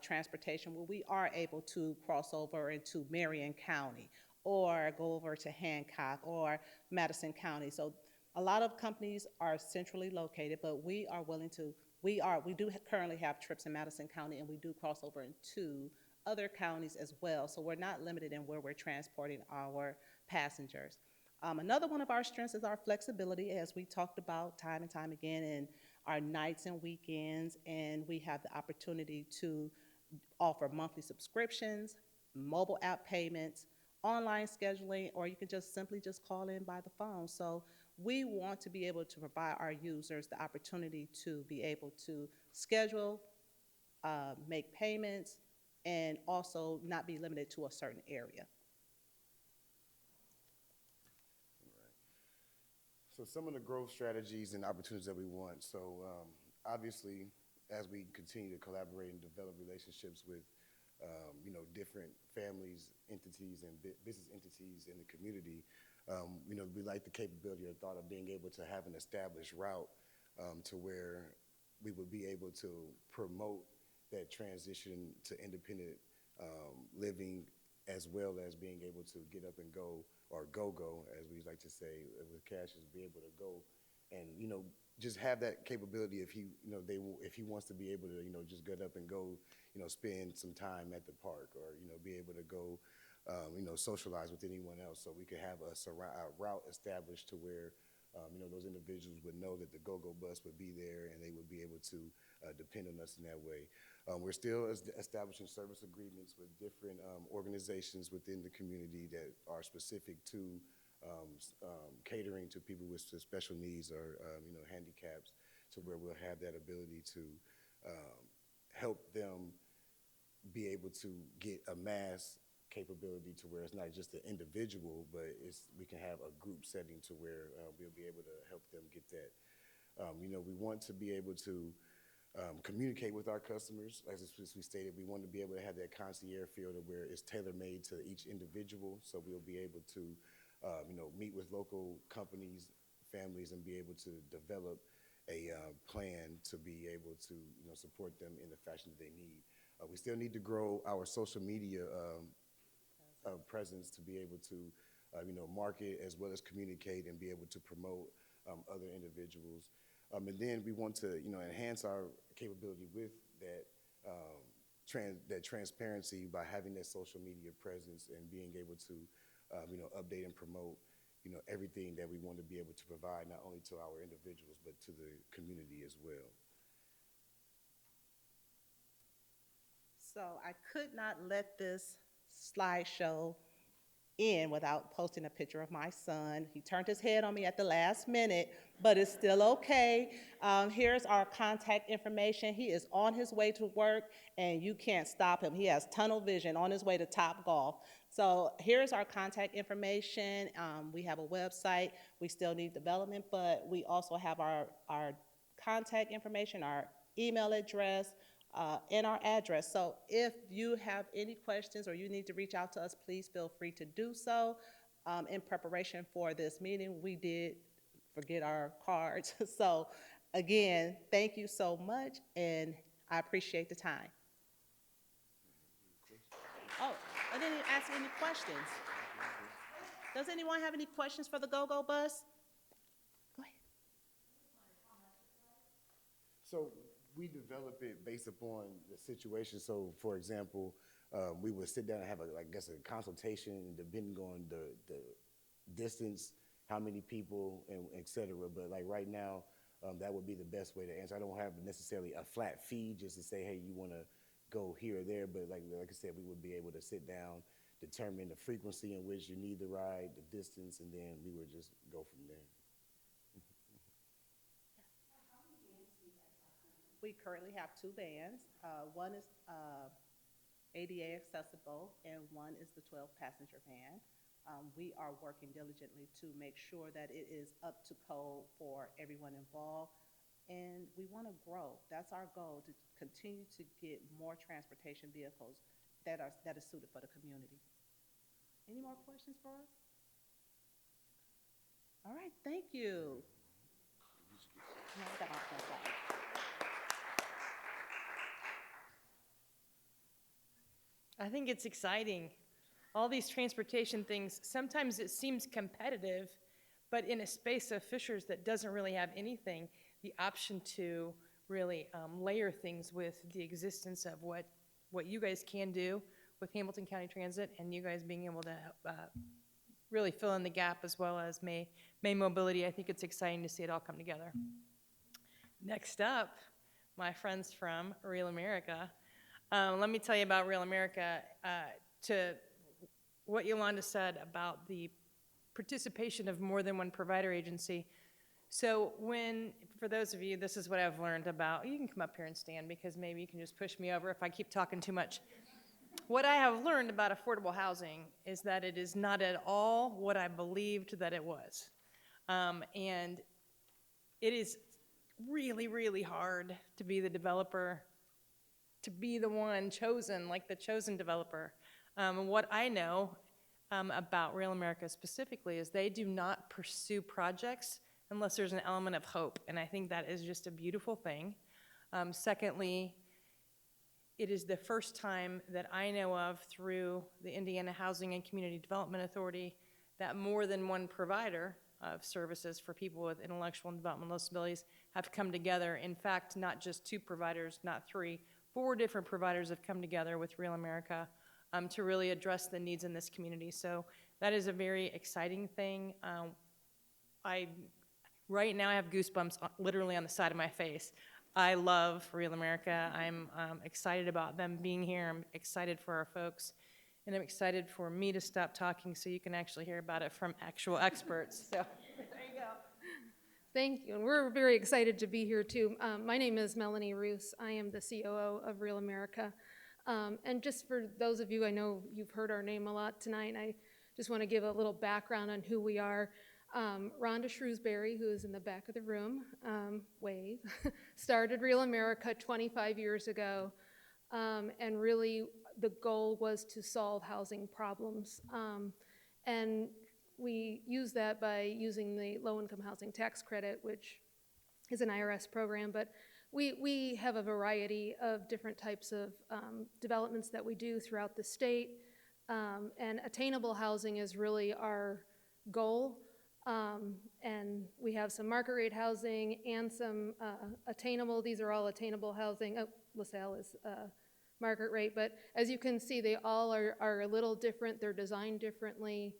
transportation, where we are able to cross over into Marion County or go over to Hancock or Madison County. So A lot of companies are centrally located, but we are willing to, we do currently have trips in Madison County, and we do cross over into other counties as well. So we're not limited in where we're transporting our passengers. Another one of our strengths is our flexibility, as we talked about time and time again, in our nights and weekends, and we have the opportunity to offer monthly subscriptions, mobile app payments, online scheduling, or you can just simply just call in by the phone. So we want to be able to provide our users the opportunity to be able to schedule, make payments, and also not be limited to a certain area. So some of the growth strategies and opportunities that we want. So obviously, as we continue to collaborate and develop relationships with, different families, entities, and business entities in the community, we like the capability or thought of being able to have an established route to where we would be able to promote that transition to independent living, as well as being able to get up and go, or go, as we like to say with Cassius, be able to go and, just have that capability if he, if he wants to be able to, just get up and go, spend some time at the park, or, be able to go, socialize with anyone else. So we could have a route established to where, those individuals would know that the go-go bus would be there, and they would be able to depend on us in that way. We're still establishing service agreements with different organizations within the community that are specific to catering to people with special needs or handicaps, to where we'll have that ability to help them be able to get a mass capability to where it's not just an individual, but we can have a group setting to where we'll be able to help them get that. We want to be able to communicate with our customers. As we stated, we want to be able to have that concierge feel to where it's tailor-made to each individual. So we'll be able to, meet with local companies, families, and be able to develop a plan to be able to, support them in the fashion that they need. We still need to grow our social media presence to be able to, market as well as communicate and be able to promote other individuals. And then we want to, enhance our capability with that transparency by having that social media presence and being able to, update and promote, everything that we want to be able to provide not only to our individuals but to the community as well. So I could not let this slideshow in without posting a picture of my son. He turned his head on me at the last minute, but it's still okay. Here's our contact information. He is on his way to work, and you can't stop him. He has tunnel vision on his way to Top Golf. So here's our contact information. We have a website. We still need development, but we also have our contact information, our email address, and our address. So if you have any questions or you need to reach out to us, please feel free to do so. In preparation for this meeting, we did forget our cards. So again, thank you so much, and I appreciate the time. Oh, I didn't even ask any questions. Does anyone have any questions for the Go-Go Bus? Go ahead. So we develop it based upon the situation. So, for example, we would sit down and have a consultation, and depending on the distance, how many people, and et cetera. But like right now, that would be the best way to answer. I don't have necessarily a flat fee just to say, hey, you want to go here or there. But like I said, we would be able to sit down, determine the frequency in which you need the ride, the distance, and then we would just go from there. We currently have 2 vans. One is ADA accessible, and one is the 12-passenger van. We are working diligently to make sure that it is up to code for everyone involved, and we want to grow. That's our goal, to continue to get more transportation vehicles that is suited for the community. Any more questions for us? All right, thank you. No, I got my slide. I think it's exciting. All these transportation things, sometimes it seems competitive, but in a space of Fishers that doesn't really have anything, the option to really layer things with the existence of what you guys can do with Hamilton County Transit, and you guys being able to really fill in the gap as well as May Mobility. I think it's exciting to see it all come together. Next up, my friends from Real America. Let me tell you about Real America. To what Yolanda said about the participation of more than one provider agency. So for those of you, this is what I've learned about, you can come up here and stand because maybe you can just push me over if I keep talking too much. What I have learned about affordable housing is that it is not at all what I believed that it was. And it is really, really hard to be the developer, to be the one chosen, like the chosen developer. What I know about Real America specifically is they do not pursue projects unless there's an element of hope, and I think that is just a beautiful thing. Secondly, it is the first time that I know of through the Indiana Housing and Community Development Authority that more than one provider of services for people with intellectual and developmental disabilities have come together. In fact, not just 2 providers, not 3, 4 different providers have come together with Real America to really address the needs in this community. So that is a very exciting thing. Right now I have goosebumps literally on the side of my face. I love Real America. I'm excited about them being here. I'm excited for our folks. And I'm excited for me to stop talking so you can actually hear about it from actual experts. So there you go. Thank you, and we're very excited to be here too. My name is Melanie Roos. I am the COO of Real America. And just for those of you, I know you've heard our name a lot tonight, I just want to give a little background on who we are. Rhonda Shrewsbury, who is in the back of the room, wave, started Real America 25 years ago, and really the goal was to solve housing problems. And we use that by using the low-income housing tax credit, which is an IRS program, but we have a variety of different types of developments that we do throughout the state, and attainable housing is really our goal. And we have some market rate housing and some attainable. These are all attainable housing. Oh, LaSalle is market rate, but as you can see, they all are a little different. They're designed differently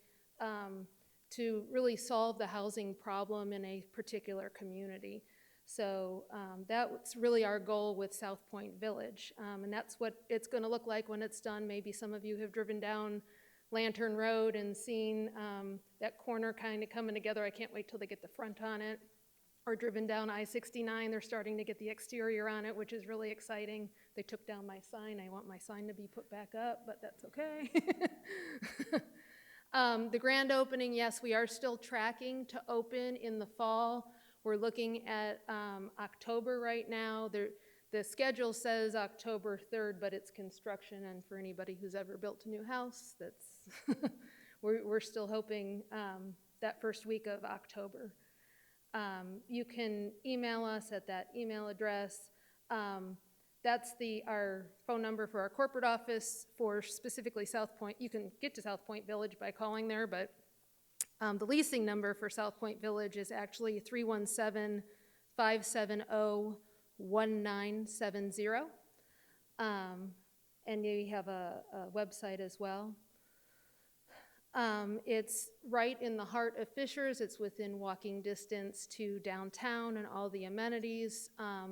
to really solve the housing problem in a particular community. So that's really our goal with South Point Village, and that's what it's going to look like when it's done. Maybe some of you have driven down Lantern Road and seen that corner kind of coming together. I can't wait till they get the front on it. Or driven down I-69, they're starting to get the exterior on it, which is really exciting. They took down my sign. I want my sign to be put back up, but that's okay. The grand opening, yes, we are still tracking to open in the fall. We're looking at October right now. The schedule says October 3rd, but it's construction, and for anybody who's ever built a new house, that's we're still hoping that first week of October. You can email us at that email address. That's our phone number for our corporate office for specifically South Point. You can get to South Point Village by calling there, but the leasing number for South Point Village is actually 317-570-1970. And you have a website as well. It's right in the heart of Fishers. It's within walking distance to downtown and all the amenities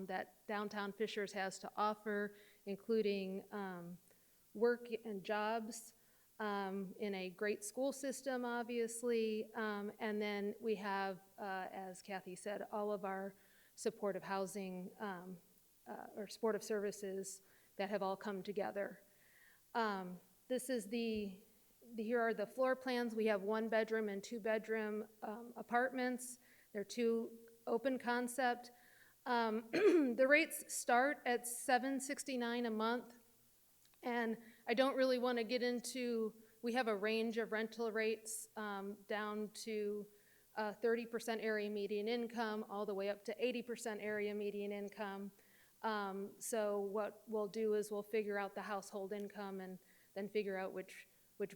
that downtown Fishers has to offer, including work and jobs in a great school system, obviously. And then we have, as Kathy said, all of our supportive housing or supportive services that have all come together. This is here are the floor plans. We have 1-bedroom and 2-bedroom apartments. They're 2 open concept. The rates start at $769 a month, and I don't really want to get into, we have a range of rental rates down to 30% area median income all the way up to 80% area median income. So what we'll do is we'll figure out the household income and then figure out which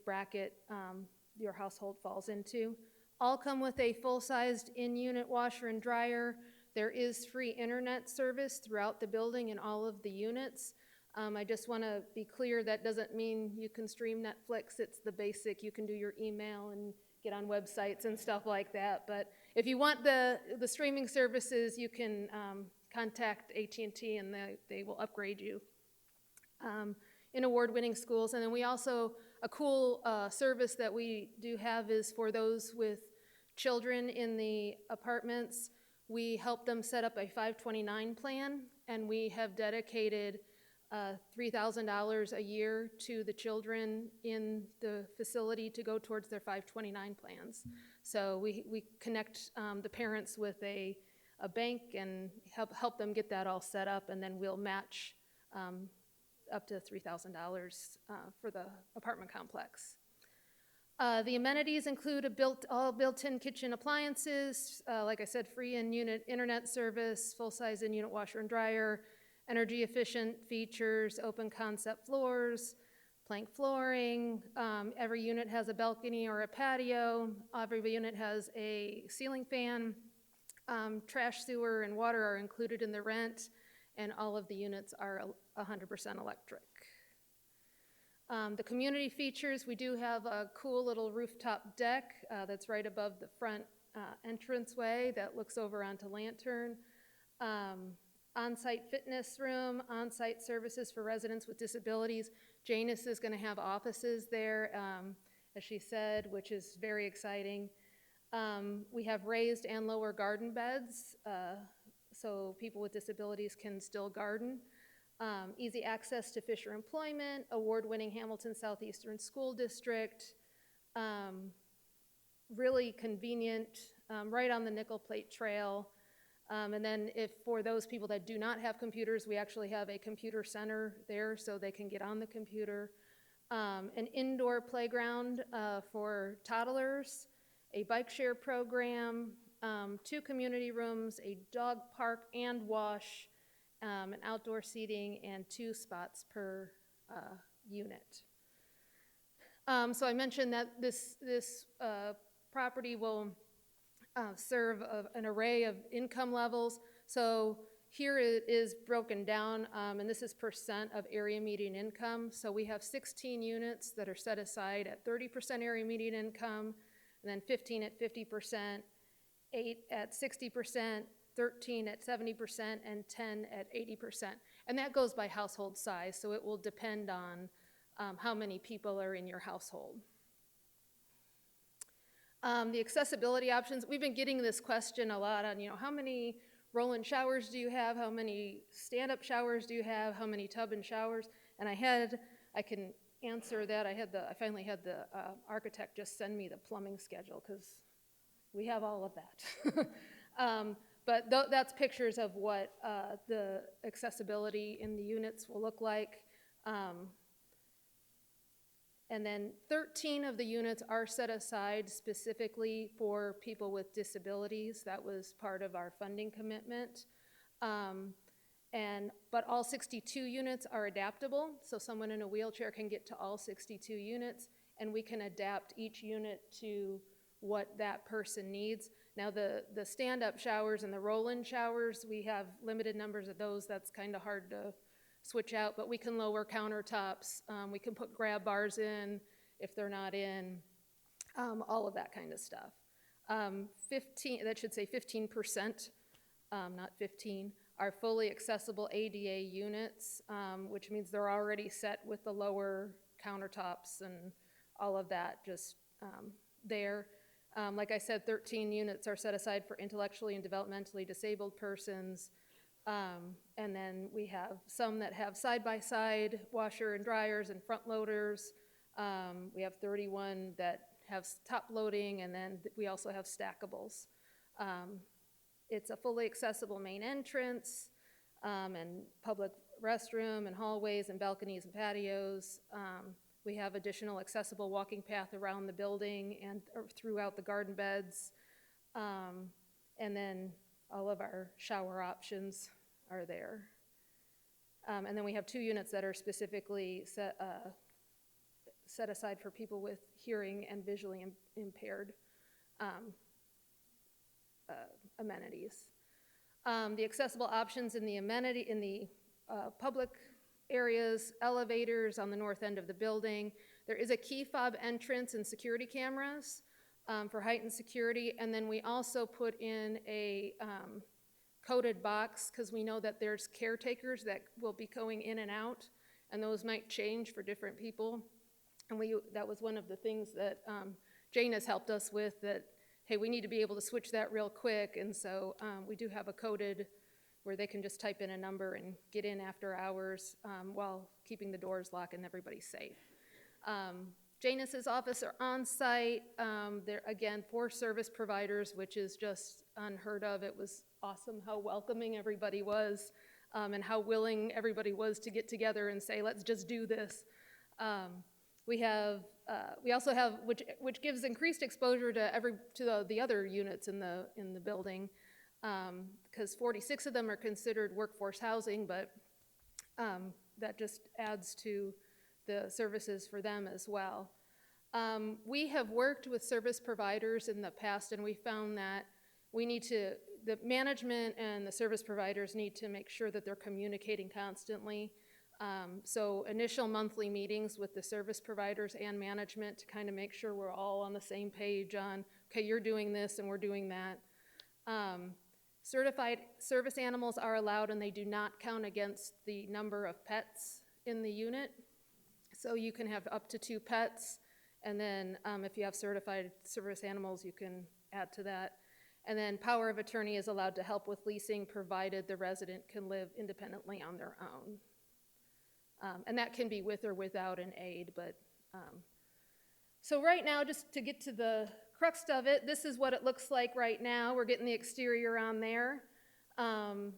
bracket your household falls into. All come with a full-sized in-unit washer and dryer. There is free internet service throughout the building in all of the units. I just want to be clear, that doesn't mean you can stream Netflix. It's the basic, you can do your email and get on websites and stuff like that. But if you want the streaming services, you can contact AT&T and they will upgrade you in award-winning schools. And then we also, a cool service that we do have is for those with children in the apartments. We help them set up a 529 plan, and we have dedicated $3,000 a year to the children in the facility to go towards their 529 plans. So we connect the parents with a bank and help them get that all set up, and then we'll match up to $3,000 for the apartment complex. The amenities include all built-in kitchen appliances, like I said, free in-unit internet service, full-size in-unit washer and dryer, energy-efficient features, open concept floors, plank flooring. Every unit has a balcony or a patio. Every unit has a ceiling fan. Trash, sewer, and water are included in the rent, and all of the units are 100% electric. The community features, we do have a cool little rooftop deck that's right above the front entranceway that looks over onto Lantern. On-site fitness room, on-site services for residents with disabilities. Janus is going to have offices there, as she said, which is very exciting. We have raised and lower garden beds, so people with disabilities can still garden. Easy access to Fisher employment, award-winning Hamilton Southeastern School District, really convenient, right on the Nickel Plate Trail. And then for those people that do not have computers, we actually have a computer center there so they can get on the computer. An indoor playground for toddlers, a bike share program, 2 community rooms, a dog park and wash, and outdoor seating, and 2 spots per unit. So I mentioned that this property will serve an array of income levels. So here it is broken down, and this is percent of area median income. So we have 16 units that are set aside at 30% area median income, and then 15 at 50%, 8 at 60%, 13 at 70%, and 10 at 80%. And that goes by household size, so it will depend on how many people are in your household. The accessibility options, we've been getting this question a lot on, how many roll-in showers do you have? How many stand-up showers do you have? How many tub and showers? And I can answer that. I finally had the architect just send me the plumbing schedule because we have all of that. But that's pictures of what the accessibility in the units will look like. And then 13 of the units are set aside specifically for people with disabilities. That was part of our funding commitment. But all 62 units are adaptable, so someone in a wheelchair can get to all 62 units, and we can adapt each unit to what that person needs. Now the stand-up showers and the roll-in showers, we have limited numbers of those. That's kind of hard to switch out, but we can lower countertops. We can put grab bars in if they're not in, all of that kind of stuff. 15%, not 15, are fully accessible ADA units, which means they're already set with the lower countertops and all of that just there. Like I said, 13 units are set aside for intellectually and developmentally disabled persons. And then we have some that have side-by-side washer and dryers and front loaders. We have 31 that have top loading, and then we also have stackables. It's a fully accessible main entrance, and public restroom and hallways and balconies and patios. We have additional accessible walking path around the building and throughout the garden beds. And then all of our shower options are there. And then we have 2 units that are specifically set aside for people with hearing and visually impaired amenities. The accessible options in the public areas, elevators on the north end of the building. There is a key fob entrance and security cameras for heightened security, and then we also put in a coded box because we know that there's caretakers that will be going in and out, and those might change for different people. And that was one of the things that Jane has helped us with, that, hey, we need to be able to switch that real quick, and so we do have a coded where they can just type in a number and get in after hours while keeping the doors locked and everybody safe. Janus's office are on site. They're, again, 4 service providers, which is just unheard of. It was awesome how welcoming everybody was and how willing everybody was to get together and say, let's just do this. We also have, which gives increased exposure to the other units in the building, because 46 of them are considered workforce housing, but that just adds to the services for them as well. We have worked with service providers in the past, and we found that the management and the service providers need to make sure that they're communicating constantly. So initial monthly meetings with the service providers and management to kind of make sure we're all on the same page on, okay, you're doing this and we're doing that. Certified service animals are allowed, and they do not count against the number of pets in the unit. So you can have up to 2 pets, and then if you have certified service animals, you can add to that. And then power of attorney is allowed to help with leasing, provided the resident can live independently on their own. And that can be with or without an aide, but so right now, just to get to the crux of it, this is what it looks like right now. We're getting the exterior on there. And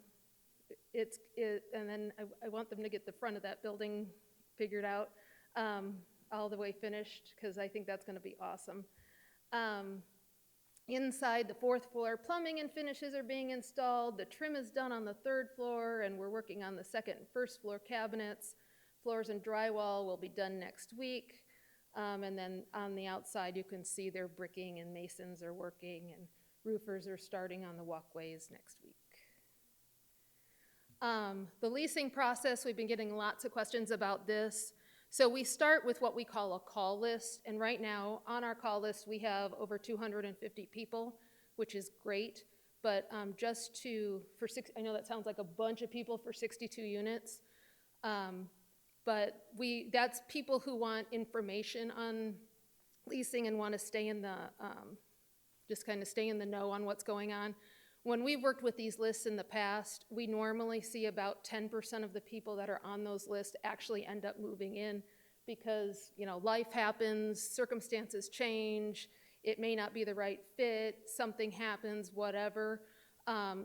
then I want them to get the front of that building figured out, all the way finished, because I think that's going to be awesome. Inside the 4th floor, plumbing and finishes are being installed. The trim is done on the 3rd floor, and we're working on the 2nd and 1st floor cabinets. Floors and drywall will be done next week. And then on the outside, you can see they're bricking and masons are working, and roofers are starting on the walkways next week. The leasing process, we've been getting lots of questions about this. So we start with what we call a call list, and right now on our call list we have over 250 people, which is great, but I know that sounds like a bunch of people for 62 units, but that's people who want information on leasing and want to stay in the, just kind of stay in the know on what's going on. When we've worked with these lists in the past, we normally see about 10% of the people that are on those lists actually end up moving in because, life happens, circumstances change, it may not be the right fit, something happens, whatever.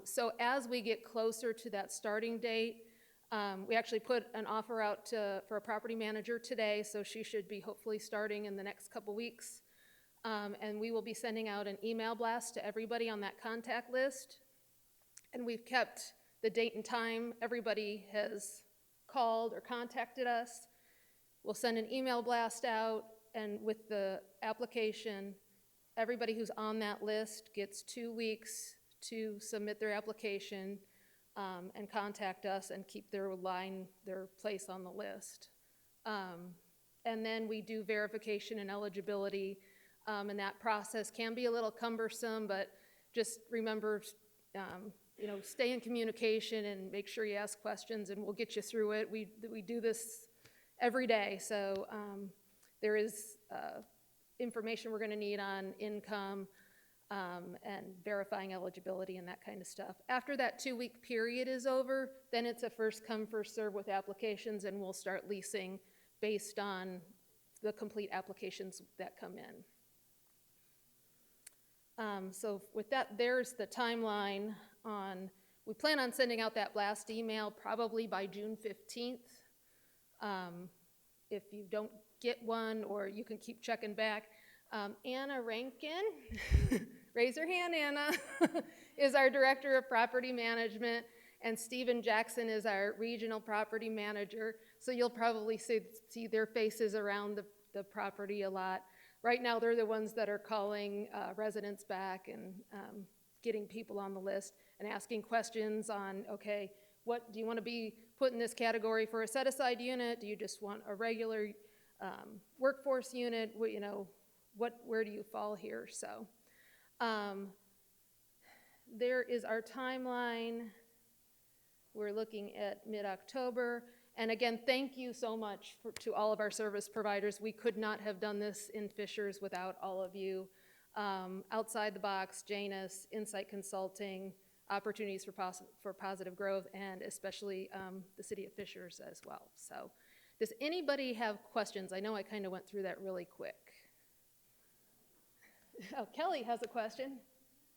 So as we get closer to that starting date, we actually put an offer out for a property manager today, so she should be hopefully starting in the next couple weeks. And we will be sending out an email blast to everybody on that contact list. And we've kept the date and time everybody has called or contacted us. We'll send an email blast out, and with the application, everybody who's on that list gets 2 weeks to submit their application and contact us and keep their place on the list. And then we do verification and eligibility. And that process can be a little cumbersome, but just remember, stay in communication and make sure you ask questions, and we'll get you through it. We do this every day, so there is information we're going to need on income and verifying eligibility and that kind of stuff. After that 2-week period is over, then it's a first come, first serve with applications, and we'll start leasing based on the complete applications that come in. So with that, there's the timeline we plan on sending out that blast email probably by June 15th. If you don't get one, or you can keep checking back. Anna Rankin, raise your hand, Anna, is our Director of Property Management, and Stephen Jackson is our Regional Property Manager. So you'll probably see their faces around the property a lot. right now, they're the ones that are calling residents back and getting people on the list and asking questions on, okay, what do you want to be put in this category for a set-aside unit? Do you just want a regular workforce unit? You know, where do you fall here? So there is our timeline. We're looking at mid-October. And again, thank you so much to all of our service providers. We could not have done this in Fishers without all of you. Outside the box, Janus, Insight Consulting, opportunities for positive growth, and especially the city of Fishers as well. So does anybody have questions? I know I kind of went through that really quick. Oh, Kelly has a question.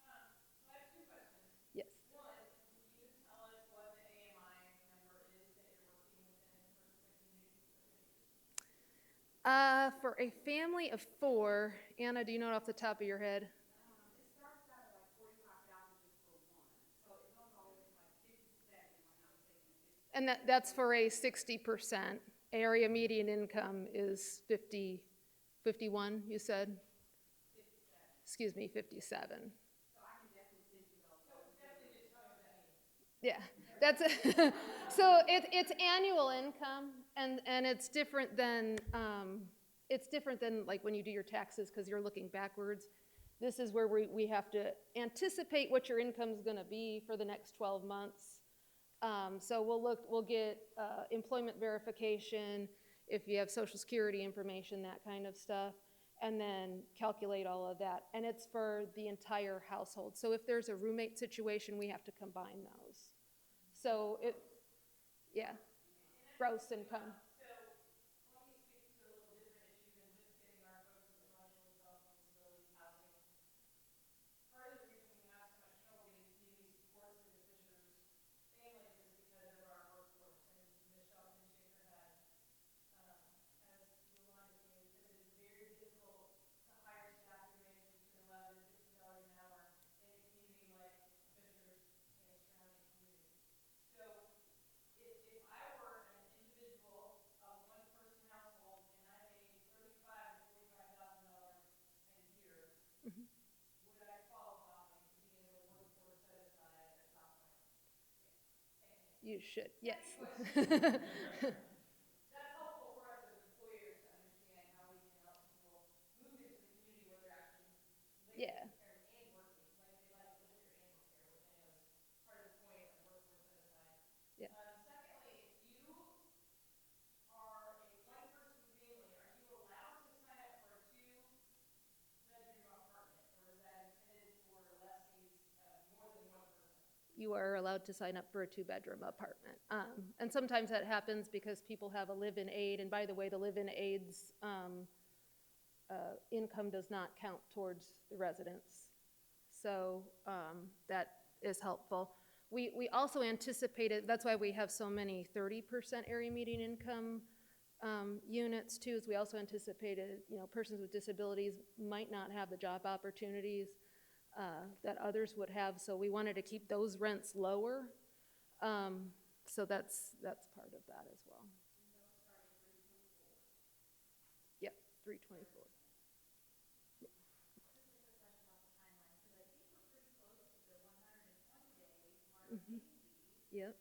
I have two questions. Yes. One, can you tell us what the AMI number is that you're working within for the community of Fishers? For a family of 4, Anna, do you know it off the top of your head? It starts out at like 45,000 just for one, so it goes all the way to like 57, if I'm not mistaken. And that's for a 60%. Area median income is 51, you said? 57. Excuse me, 57. So I can definitely send you those. So definitely just tell me what that means. Yeah, that's so it's annual income, and it's different than like when you do your taxes because you're looking backwards. This is where we have to anticipate what your income is going to be for the next 12 months. So we'll get employment verification, if you have Social Security information, that kind of stuff, and then calculate all of that. And it's for the entire household. So if there's a roommate situation, we have to combine those. So yeah, gross income. So let me speak to a little different issue than just getting our folks with emotional developmental disabilities housing. Part of the reason we have so much trouble getting community supports into Fishers families is because of our workforce. And Michelle can shake her head as reminded me because it is very difficult to hire staff who make between $11 and $15 an hour in a community like Fishers and surrounding communities. So if I were an individual, a one-person household, and I made $35,000 to $45,000 a year, would I qualify to be in the workforce set aside at South Point? You should, yes. That's helpful for us as employers to understand how we can help people move into the community where they're actually living Yeah. and working. Like they like to live here and work here, which I know is part of the point of workforce set aside. Yeah. Secondly, if you are a one-person family, are you allowed to sign up for a two-bedroom apartment, or is that intended for lessees of more than one person? You are allowed to sign up for a 2-bedroom apartment. And sometimes that happens because people have a live-in aid, and by the way, the live-in aid's income does not count towards the residents. So that is helpful. We also anticipated, that's why we have so many 30% area median income units too, is we also anticipated, persons with disabilities might not have the job opportunities that others would have, so we wanted to keep those rents lower. So that's part of that as well. Yep, 324. Yep. Yep.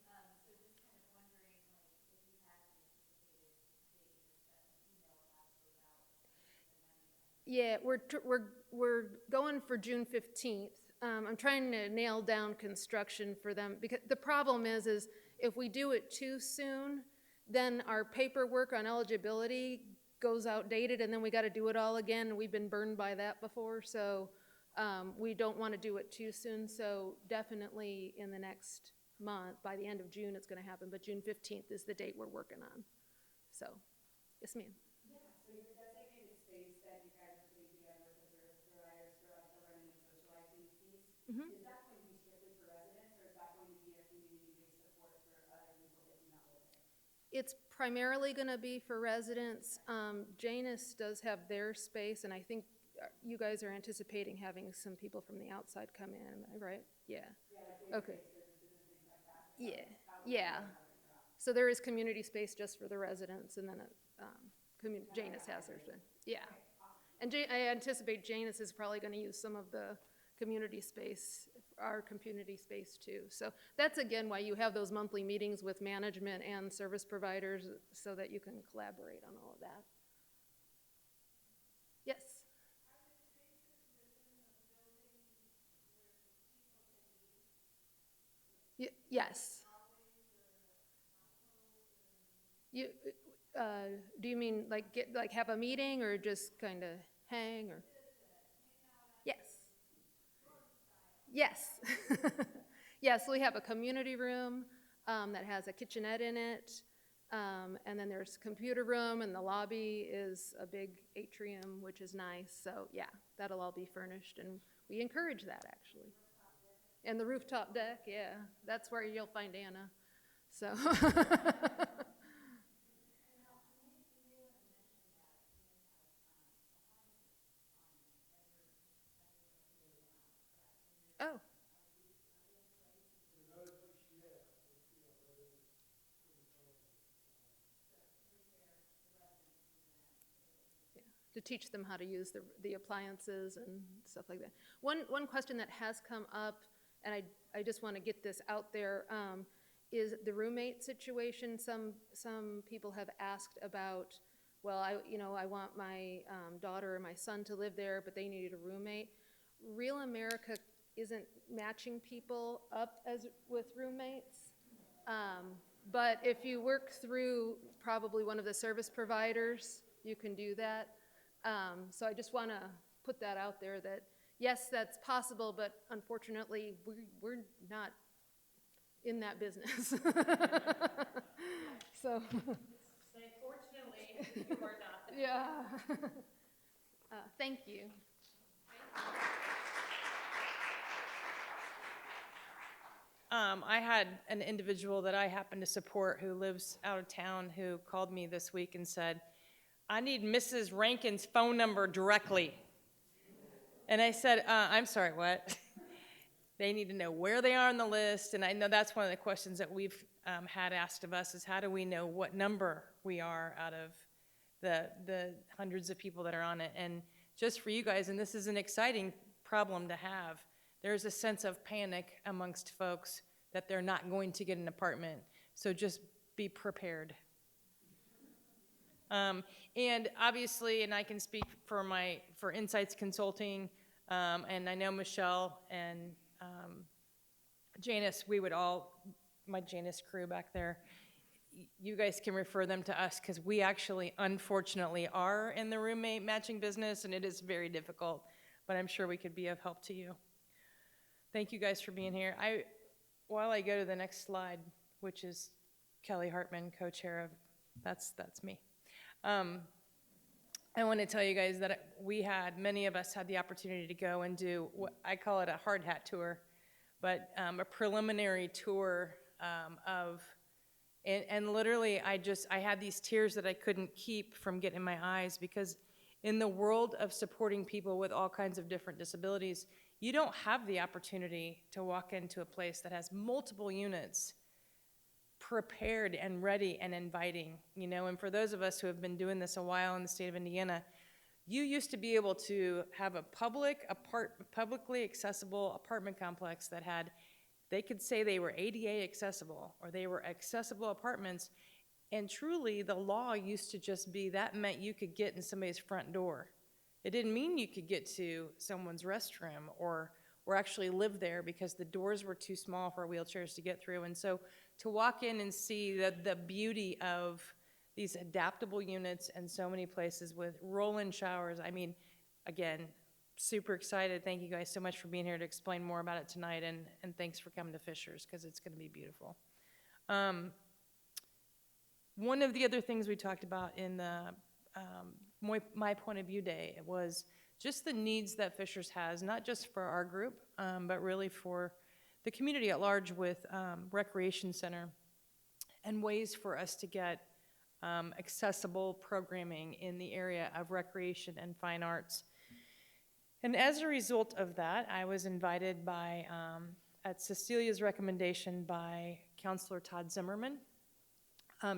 Yeah, we're going for June 15th. I'm trying to nail down construction for them because the problem is if we do it too soon, then our paperwork on eligibility goes outdated and then we got to do it all again. We've been burned by that before, so we don't want to do it too soon. So definitely in the next month, by the end of June, it's going to happen. But June 15th is the date we're working on. So, yes, ma'am. Yeah, so your designated space that you guys are putting together with the service providers for like the learning and socializing piece, is that going to be strictly for residents, or is that going to be a community-based support for other people that do not live there? It's primarily going to be for residents. Janus does have their space, and I think you guys are anticipating having some people from the outside come in, am I right? Yeah. Yeah, like Okay. services and things like that. Yeah. Yeah. So there is community space just for the residents, and then Janus has theirs. Yeah. And I anticipate Janice is probably going to use some of the community space, our community space too. So that's again why you have those monthly meetings with management and service providers so that you can collaborate on all of that. Yes. Yes. You, do you mean like have a meeting or just kind of hang or? Yes. Yes. Yes, we have a community room that has a kitchenette in it. And then there's a computer room, and the lobby is a big atrium, which is nice. So yeah, that'll all be furnished, and we encourage that actually. And the rooftop deck, yeah, that's where you'll find Anna. So. Oh. Yeah, to teach them how to use the appliances and stuff like that. One question that has come up, and I just want to get this out there, is the roommate situation. Some people have asked about, well, I want my daughter or my son to live there, but they needed a roommate. Real America isn't matching people up with roommates. But if you work through probably one of the service providers, you can do that. So I just want to put that out there that, yes, that's possible, but unfortunately, we're not in that business. So. Fortunately, you are not. Yeah. Thank you. I had an individual that I happen to support who lives out of town who called me this week and said, I need Mrs. Rankin's phone number directly. And I said, I'm sorry, what? They need to know where they are on the list. And I know that's one of the questions that we've had asked of us is how do we know what number we are out of the hundreds of people that are on it. And just for you guys, and this is an exciting problem to have, there's a sense of panic amongst folks that they're not going to get an apartment. So just be prepared. And obviously, and I can speak for Insights Consulting, and I know Michelle and Janice, my Janice crew back there, you guys can refer them to us because we actually, unfortunately, are in the roommate matching business, and it is very difficult, but I'm sure we could be of help to you. Thank you guys for being here. While I go to the next slide, which is Kelly Hartman, co-chair of, that's me. I want to tell you guys that many of us had the opportunity to go and do what I call it a hard hat tour, but a preliminary tour and literally I had these tears that I couldn't keep from getting in my eyes because in the world of supporting people with all kinds of different disabilities, you don't have the opportunity to walk into a place that has multiple units prepared and ready and inviting, and for those of us who have been doing this a while in the state of Indiana, you used to be able to have a publicly accessible apartment complex that they could say they were ADA accessible or they were accessible apartments, and truly the law used to just be that meant you could get in somebody's front door. It didn't mean you could get to someone's restroom or actually live there because the doors were too small for wheelchairs to get through. And so to walk in and see the beauty of these adaptable units and so many places with roll-in showers, I mean, again, super excited. Thank you guys so much for being here to explain more about it tonight, and thanks for coming to Fishers because it's going to be beautiful. One of the other things we talked about in the My Point of View Day was just the needs that Fishers has, not just for our group, but really for the community at large with recreation center and ways for us to get accessible programming in the area of recreation and fine arts. And as a result of that, I was invited by, at Cecilia's recommendation by Councilor Todd Zimmerman,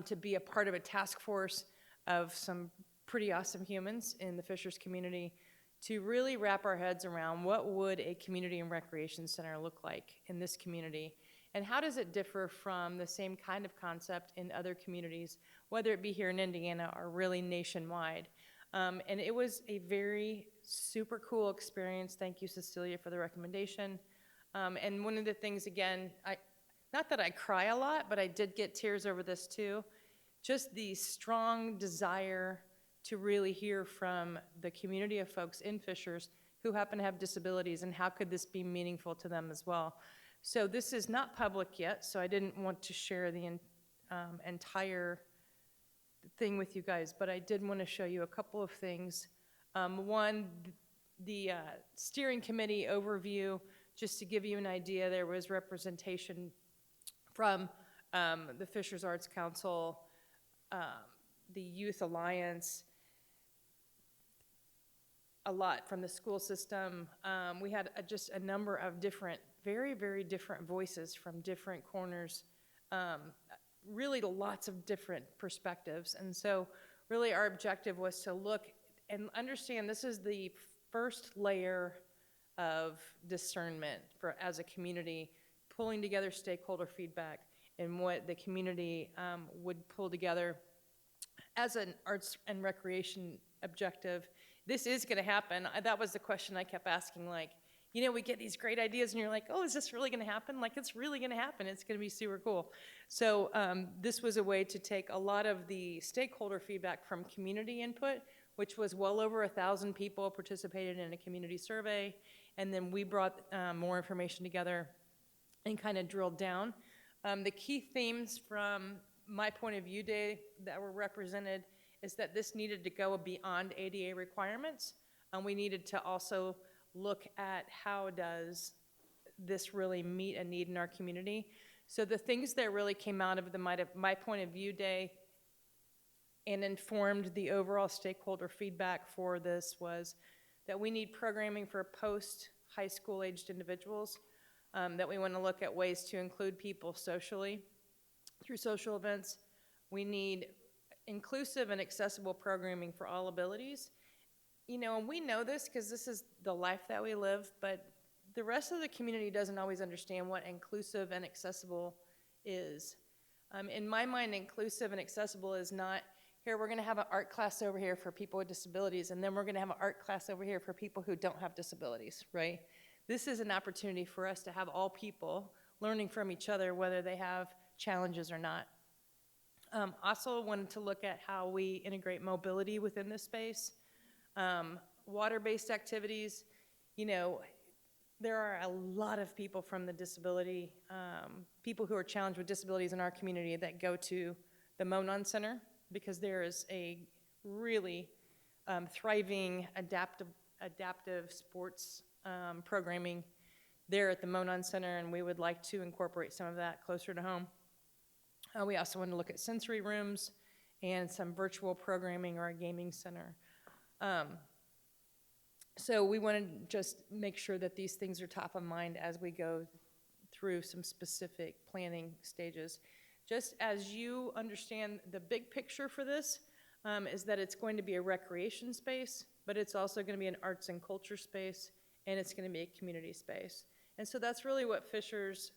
to be a part of a task force of some pretty awesome humans in the Fishers community to really wrap our heads around what would a community and recreation center look like in this community, and how does it differ from the same kind of concept in other communities, whether it be here in Indiana or really nationwide. And it was a very super cool experience. Thank you, Cecilia, for the recommendation. And one of the things, again, not that I cry a lot, but I did get tears over this too. Just the strong desire to really hear from the community of folks in Fishers who happen to have disabilities, and how could this be meaningful to them as well. So this is not public yet, so I didn't want to share the entire thing with you guys, but I did want to show you a couple of things. One, the steering committee overview, just to give you an idea, there was representation from the Fishers Arts Council, the Youth Alliance, a lot from the school system. We had just a number of different, very, very different voices from different corners, really lots of different perspectives. And so really our objective was to look and understand this is the first layer of discernment for as a community, pulling together stakeholder feedback and what the community would pull together as an arts and recreation objective. This is going to happen. That was the question I kept asking, like, you know, we get these great ideas and you're like, oh, is this really going to happen? Like, it's really going to happen. It's going to be super cool. So this was a way to take a lot of the stakeholder feedback from community input, which was well over 1,000 people participated in a community survey. And then we brought more information together and kind of drilled down. The key themes from my point of view day that were represented is that this needed to go beyond ADA requirements. We needed to also look at how does this really meet a need in our community. So the things that really came out of my point of view day and informed the overall stakeholder feedback for this was that we need programming for post-high school aged individuals, that we want to look at ways to include people socially through social events. We need inclusive and accessible programming for all abilities. You know, and we know this because this is the life that we live, but the rest of the community doesn't always understand what inclusive and accessible is. In my mind, inclusive and accessible is not, here, we're going to have an art class over here for people with disabilities, and then we're going to have an art class over here for people who don't have disabilities, right? This is an opportunity for us to have all people learning from each other, whether they have challenges or not. Also wanted to look at how we integrate mobility within this space. Water-based activities, you know, there are a lot of people from the disability, people who are challenged with disabilities in our community that go to the Monon Center because there is a really thriving adaptive sports programming there at the Monon Center, and we would like to incorporate some of that closer to home. We also want to look at sensory rooms and some virtual programming or a gaming center. So we want to just make sure that these things are top of mind as we go through some specific planning stages. Just as you understand the big picture for this is that it's going to be a recreation space, but it's also going to be an arts and culture space, and it's going to be a community space. And so that's really what Fishers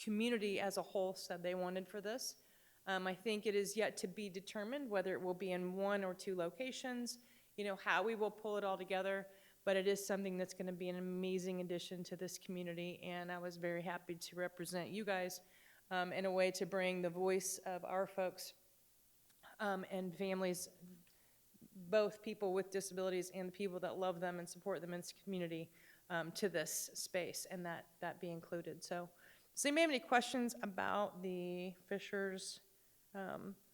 community as a whole said they wanted for this. I think it is yet to be determined whether it will be in 1 or 2 locations, you know, how we will pull it all together, but it is something that's going to be an amazing addition to this community, and I was very happy to represent you guys in a way to bring the voice of our folks and families, both people with disabilities and the people that love them and support them in this community, to this space, and that be included. So, does anybody have any questions about the Fishers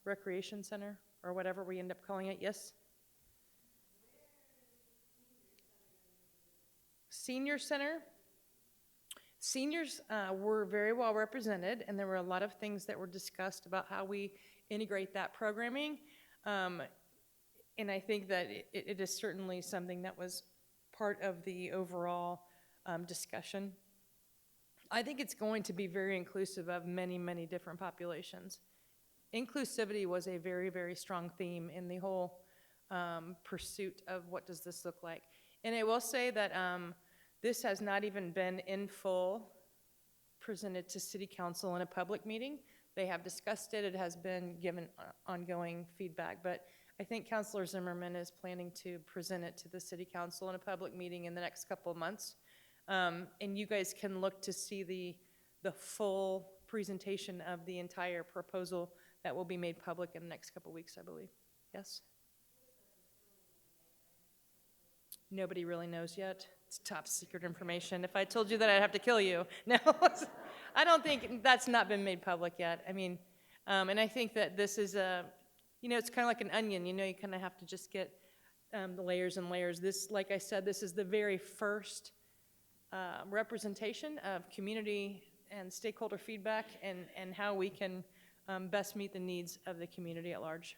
Recreation Center, or whatever we end up calling it? Yes? Senior Center. Seniors were very well represented, and there were a lot of things that were discussed about how we integrate that programming. And I think that it is certainly something that was part of the overall discussion. I think it's going to be very inclusive of many, many different populations. inclusivity was a very, very strong theme in the whole pursuit of what does this look like. And I will say that this has not even been in full presented to City Council in a public meeting. They have discussed it. It has been given ongoing feedback. But I think Councilor Zimmerman is planning to present it to the City Council in a public meeting in the next couple of months. And you guys can look to see the full presentation of the entire proposal that will be made public in the next couple of weeks, I believe. Yes? Nobody really knows yet. It's top secret information. If I told you that, I'd have to kill you. No, I don't think that's not been made public yet. I mean, and I think that this is it's kind of like an onion. You kind of have to just get the layers and layers. This, like I said, this is the very first representation of community and stakeholder feedback and how we can best meet the needs of the community at large.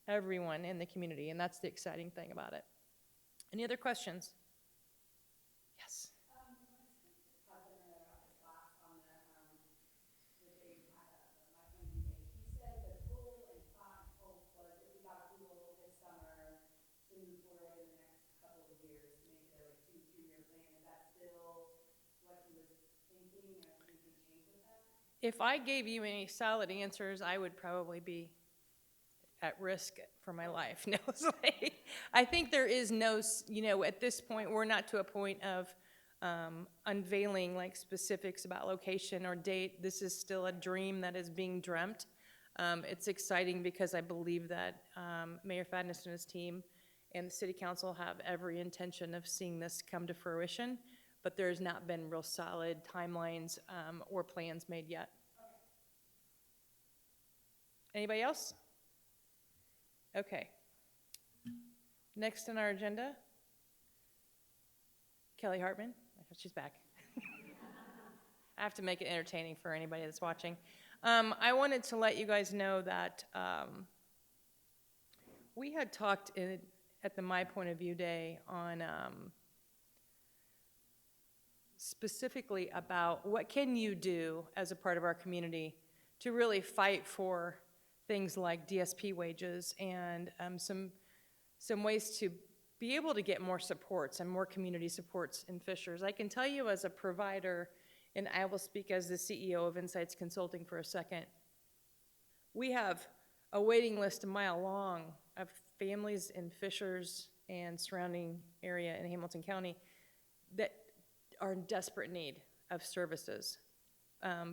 Everyone in the community, and that's the exciting thing about it. Any other questions? Yes. If I gave you any solid answers, I would probably be at risk for my life. No, it's like, I think there is no, at this point, we're not to a point of unveiling like specifics about location or date. This is still a dream that is being dreamt. It's exciting because I believe that Mayor Fadness and his team and the City Council have every intention of seeing this come to fruition, but there's not been real solid timelines or plans made yet. Anybody else? Okay. Next on our agenda, Kelly Hartman. She's back. I have to make it entertaining for anybody that's watching. I wanted to let you guys know that we had talked at the My Point of View Day on specifically about what can you do as a part of our community to really fight for things like DSP wages and some ways to be able to get more supports and more community supports in Fishers. I can tell you as a provider, and I will speak as the CEO of Insights Consulting for a second, we have a waiting list a mile long of families in Fishers and surrounding area in Hamilton County that are in desperate need of services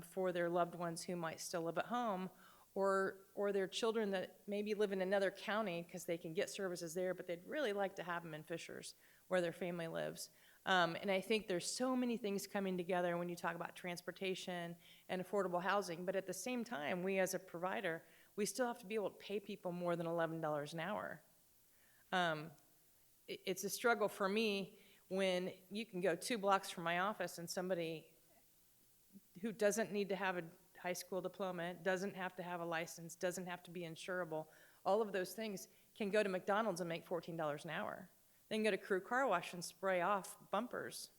for their loved ones who might still live at home, or their children that maybe live in another county because they can get services there, but they'd really like to have them in Fishers where their family lives. And I think there's so many things coming together when you talk about transportation and affordable housing, but at the same time, we as a provider, we still have to be able to pay people more than $11 an hour. It's a struggle for me when you can go 2 blocks from my office and somebody who doesn't need to have a high school diploma, doesn't have to have a license, doesn't have to be insurable, all of those things can go to McDonald's and make $14 an hour. They can go to Crew Car Wash and spray off bumpers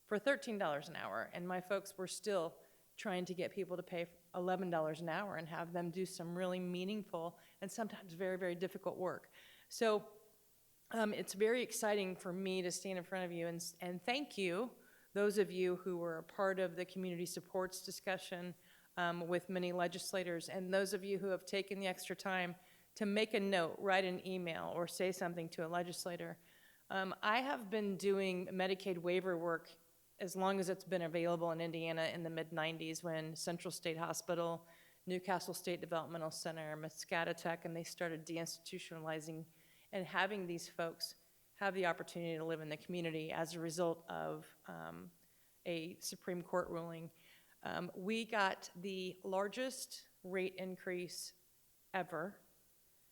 for $13 an hour, and my folks were still trying to get people to pay $11 an hour and have them do some really meaningful and sometimes very, very difficult work. So it's very exciting for me to stand in front of you and thank you, those of you who were a part of the community supports discussion with many legislators, and those of you who have taken the extra time to make a note, write an email, or say something to a legislator. I have been doing Medicaid waiver work as long as it's been available in Indiana in the mid-90s when Central State Hospital, Newcastle State Developmental Center, Muscatatuck, and they started deinstitutionalizing and having these folks have the opportunity to live in the community as a result of a Supreme Court ruling. We got the largest rate increase ever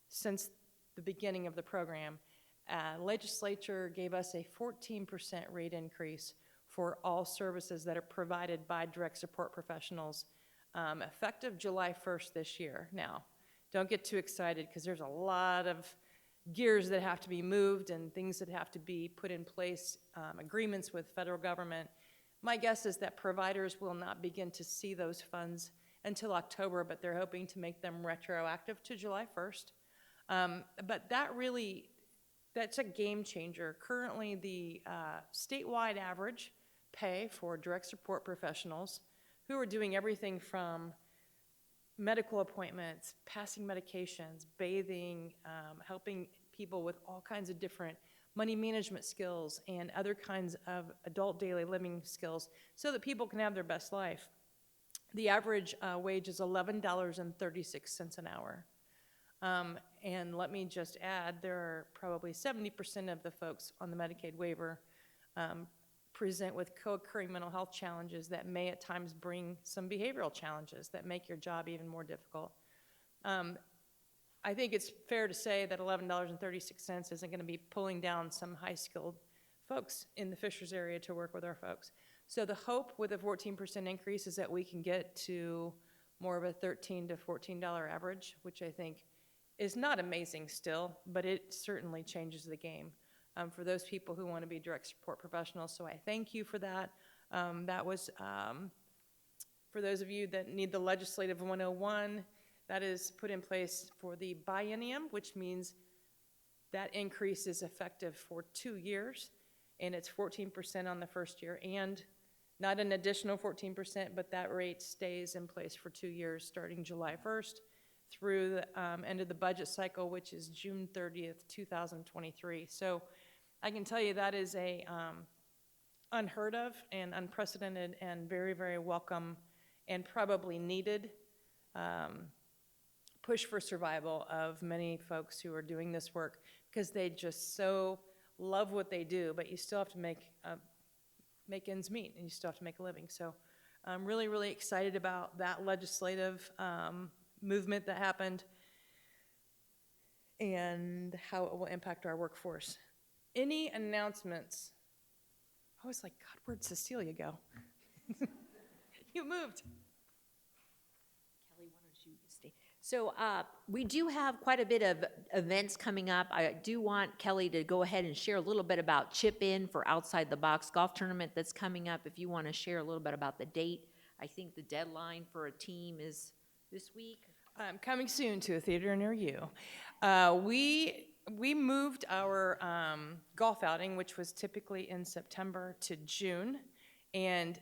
since the beginning of the program. Legislature gave us a 14% rate increase for all services that are provided by direct support professionals, effective July 1st this year. Now, don't get too excited because there's a lot of gears that have to be moved and things that have to be put in place, agreements with federal government. My guess is that providers will not begin to see those funds until October, but they're hoping to make them retroactive to July 1st. But that's a game changer. Currently, the statewide average pay for direct support professionals who are doing everything from medical appointments, passing medications, bathing, helping people with all kinds of different money management skills and other kinds of adult daily living skills so that people can have their best life. The average wage is $11.36 an hour. And let me just add, there are probably 70% of the folks on the Medicaid waiver present with co-occurring mental health challenges that may at times bring some behavioral challenges that make your job even more difficult. I think it's fair to say that $11.36 isn't going to be pulling down some high-skilled folks in the Fishers area to work with our folks. So the hope with a 14% increase is that we can get to more of a $13 to $14 average, which I think is not amazing still, but it certainly changes the game for those people who want to be direct support professionals. So I thank you for that. That was, for those of you that need the legislative 101, that is put in place for the biennium, which means that increase is effective for 2 years, and it's 14% on the first year, and not an additional 14%, but that rate stays in place for 2 years, starting July 1st through the end of the budget cycle, which is June 30th, 2023. So I can tell you that is a unheard of and unprecedented and very, very welcome and probably needed push for survival of many folks who are doing this work because they just so love what they do, but you still have to make ends meet and you still have to make a living. So I'm really, really excited about that legislative movement that happened and how it will impact our workforce. Any announcements? I was like, God, where'd Cecilia go? You moved. Kelly, why don't you stay? So we do have quite a bit of events coming up. I do want Kelly to go ahead and share a little bit about Chip In for Outside the Box golf tournament that's coming up. If you want to share a little bit about the date, I think the deadline for a team is this week. Coming soon to a theater near you. We moved our golf outing, which was typically in September, to June, and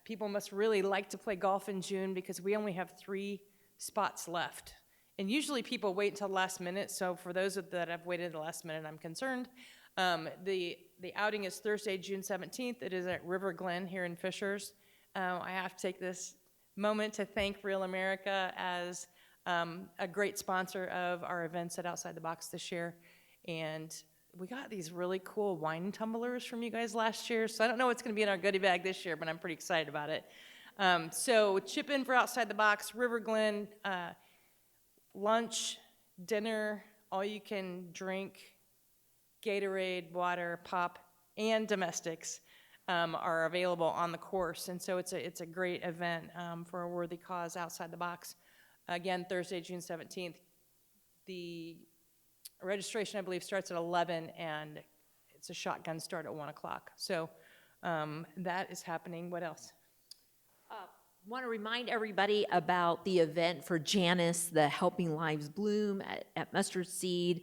people must really like to play golf in June because we only have 3 spots left. And usually people wait until the last minute, so for those that have waited at the last minute, I'm concerned. The outing is Thursday, June 17th. It is at River Glen here in Fishers. I have to take this moment to thank Real America as a great sponsor of our events at Outside the Box this year. And we got these really cool wine tumblers from you guys last year, so I don't know what's going to be in our goodie bag this year, but I'm pretty excited about it. So Chip In for Outside the Box, River Glen, lunch, dinner, all you can drink, Gatorade, water, pop, and domestics are available on the course. And so it's a great event for a worthy cause outside the box. Again, Thursday, June 17th. The registration, I believe, starts at 11, and it's a shotgun start at 1 o'clock. So that is happening. What else? Want to remind everybody about the event for Janice, the Helping Lives Bloom at Mustard Seed,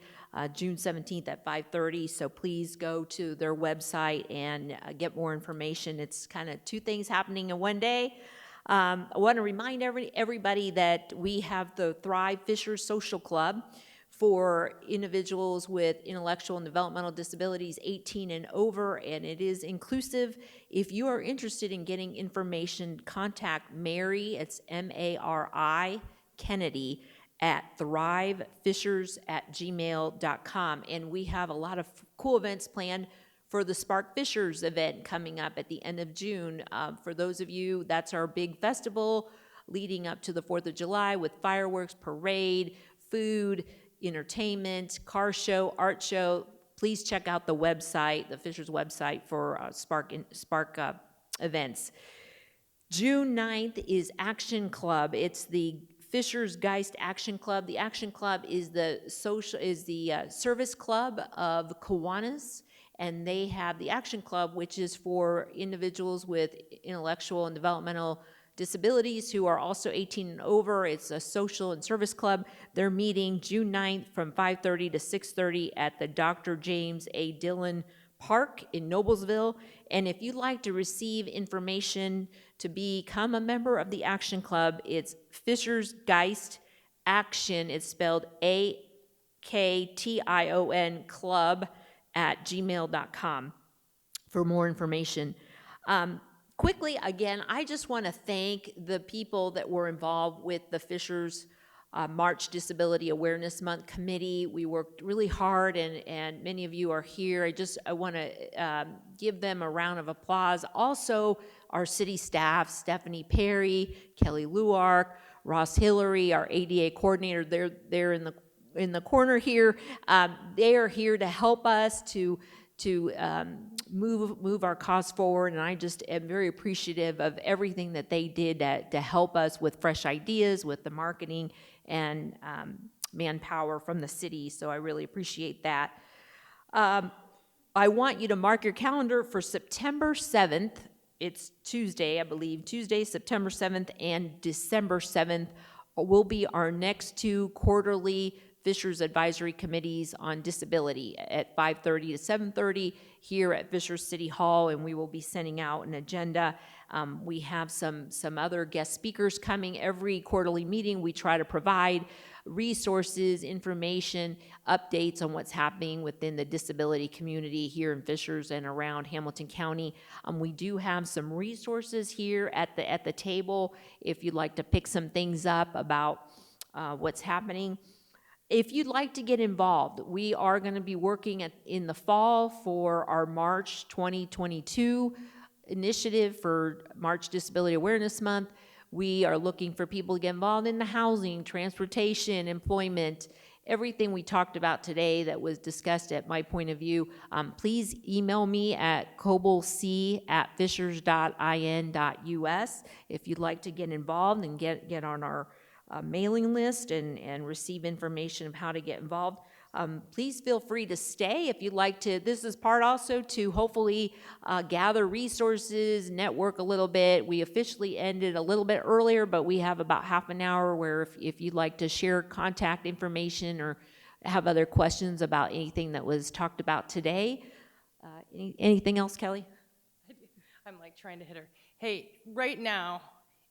June 17th at 5:30. So please go to their website and get more information. It's kind of 2 things happening in one day. I want to remind everybody that we have the Thrive Fishers Social Club for individuals with intellectual and developmental disabilities 18 and over, and it is inclusive. If you are interested in getting information, contact Mary, it's M-A-R-I, Kennedy, at thrivefishers@gmail.com. And we have a lot of cool events planned for the Spark Fishers event coming up at the end of June. For those of you, that's our big festival leading up to the 4th of July with fireworks, parade, food, entertainment, car show, art show. Please check out the website, the Fishers website for Spark events. June 9th is Action Club. It's the Fishers Geist Action Club. The Action Club is the service club of Kiwanis, and they have the Action Club, which is for individuals with intellectual and developmental Disabilities who are also 18 and over. It's a social and service club. They're meeting June 9th from 5:30 to 6:30 at the Dr. James A. Dillon Park in Noblesville. And if you'd like to receive information to become a member of the Action Club, it's Fisher's Geist Action. It's spelled AKTION club at gmail.com for more information. Quickly, again, I just want to thank the people that were involved with the Fishers March Disability Awareness Month Committee. We worked really hard, and many of you are here. I want to give them a round of applause. Also, our city staff, Stephanie Perry, Kelly Luark, Ross Hillary, our ADA coordinator, they're in the corner here. They are here to help us to move our cause forward, and I just am very appreciative of everything that they did to help us with fresh ideas, with the marketing and manpower from the city, so I really appreciate that. I want you to mark your calendar for September 7th. It's Tuesday, I believe. Tuesday, September 7th and December 7th will be our next two quarterly Fishers Advisory Committees on Disability at 5:30 to 7:30 here at Fishers City Hall, and we will be sending out an agenda. We have some other guest speakers coming. Every quarterly meeting, we try to provide resources, information, updates on what's happening within the disability community here in Fishers and around Hamilton County. We do have some resources here at the table if you'd like to pick some things up about what's happening. If you'd like to get involved, we are going to be working in the fall for our March 2022 initiative for March Disability Awareness Month. We are looking for people to get involved in the housing, transportation, employment, everything we talked about today that was discussed at my point of view. Please email me at cobelc@fishers.in.us if you'd like to get involved and get on our mailing list and receive information of how to get involved. Please feel free to stay if you'd like to. This is part also to hopefully gather resources, network a little bit. We officially ended a little bit earlier, but we have about half an hour where if you'd like to share contact information or have other questions about anything that was talked about today. Anything else, Kelly? I'm like trying to hit her. Hey, right now,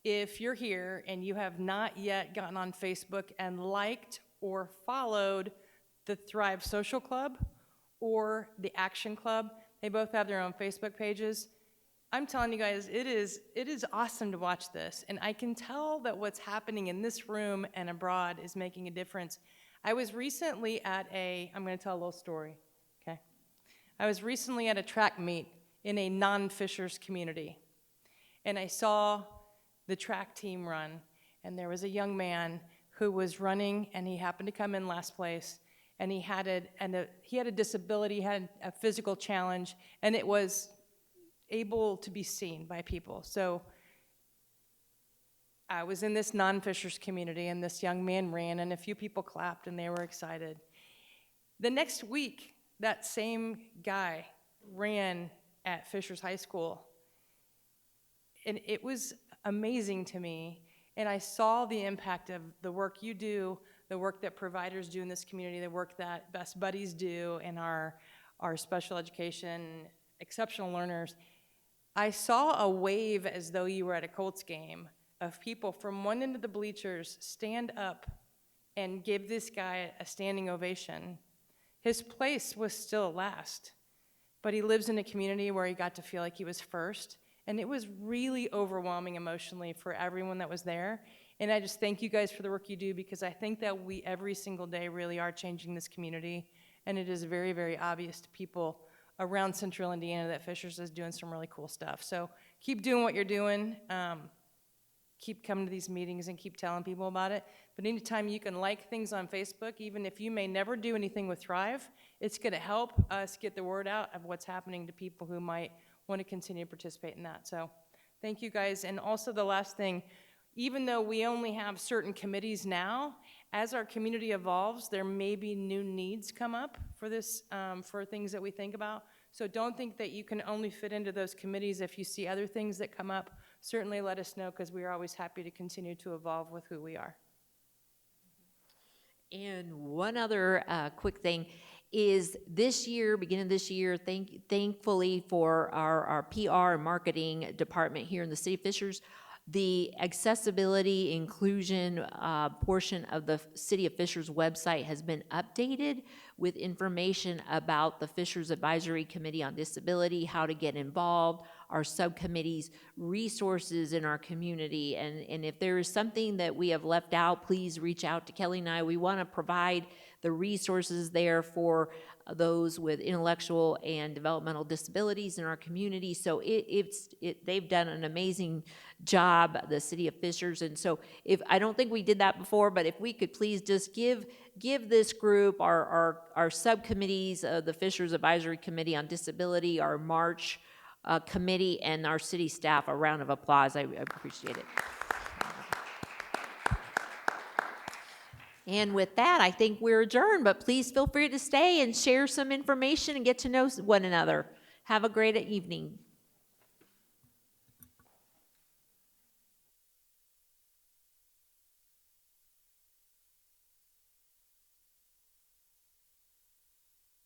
if you're here and you have not yet gotten on Facebook and liked or followed the Thrive Social Club or the Action Club, they both have their own Facebook pages. I'm telling you guys, it is awesome to watch this, and I can tell that what's happening in this room and abroad is making a difference. I was recently at I'm going to tell a little story, okay? I was recently at a track meet in a non-Fishers community, and I saw the track team run, and there was a young man who was running, and he happened to come in last place, and he had a disability, he had a physical challenge, and it was able to be seen by people. So I was in this non-Fishers community, and this young man ran, and a few people clapped, and they were excited. The next week, that same guy ran at Fishers High School, and it was amazing to me, and I saw the impact of the work you do, the work that providers do in this community, the work that Best Buddies do, and our special education exceptional learners. I saw a wave as though you were at a Colts game of people from one end of the bleachers stand up and give this guy a standing ovation. His place was still last, but he lives in a community where he got to feel like he was first. And it was really overwhelming emotionally for everyone that was there. And I just thank you guys for the work you do, because I think that we every single day really are changing this community. And it is very, very obvious to people around Central Indiana that Fishers is doing some really cool stuff. So keep doing what you're doing. Keep coming to these meetings and keep telling people about it. But anytime you can like things on Facebook, even if you may never do anything with Thrive, it's going to help us get the word out of what's happening to people who might want to continue to participate in that. So thank you guys. And also the last thing, even though we only have certain committees now, as our community evolves, there may be new needs come up for this, for things that we think about. So don't think that you can only fit into those committees if you see other things that come up. certainly let us know, because we are always happy to continue to evolve with who we are. And one other quick thing is this year, beginning of this year, thankfully for our PR and marketing department here in the City of Fishers, the accessibility inclusion portion of the City of Fishers website has been updated with information about the Fishers Advisory Committee on Disability, how to get involved, our subcommittees, resources in our community. And if there is something that we have left out, please reach out to Kelly and I. We want to provide the resources there for those with intellectual and developmental disabilities in our community. So they've done an amazing job, the City of Fishers. And so I don't think we did that before, but if we could please just give this group, our subcommittees, the Fishers Advisory Committee on Disability, our March committee, and our city staff a round of applause. I appreciate it. And with that, I think we're adjourned, but please feel free to stay and share some information and get to know one another. Have a great evening.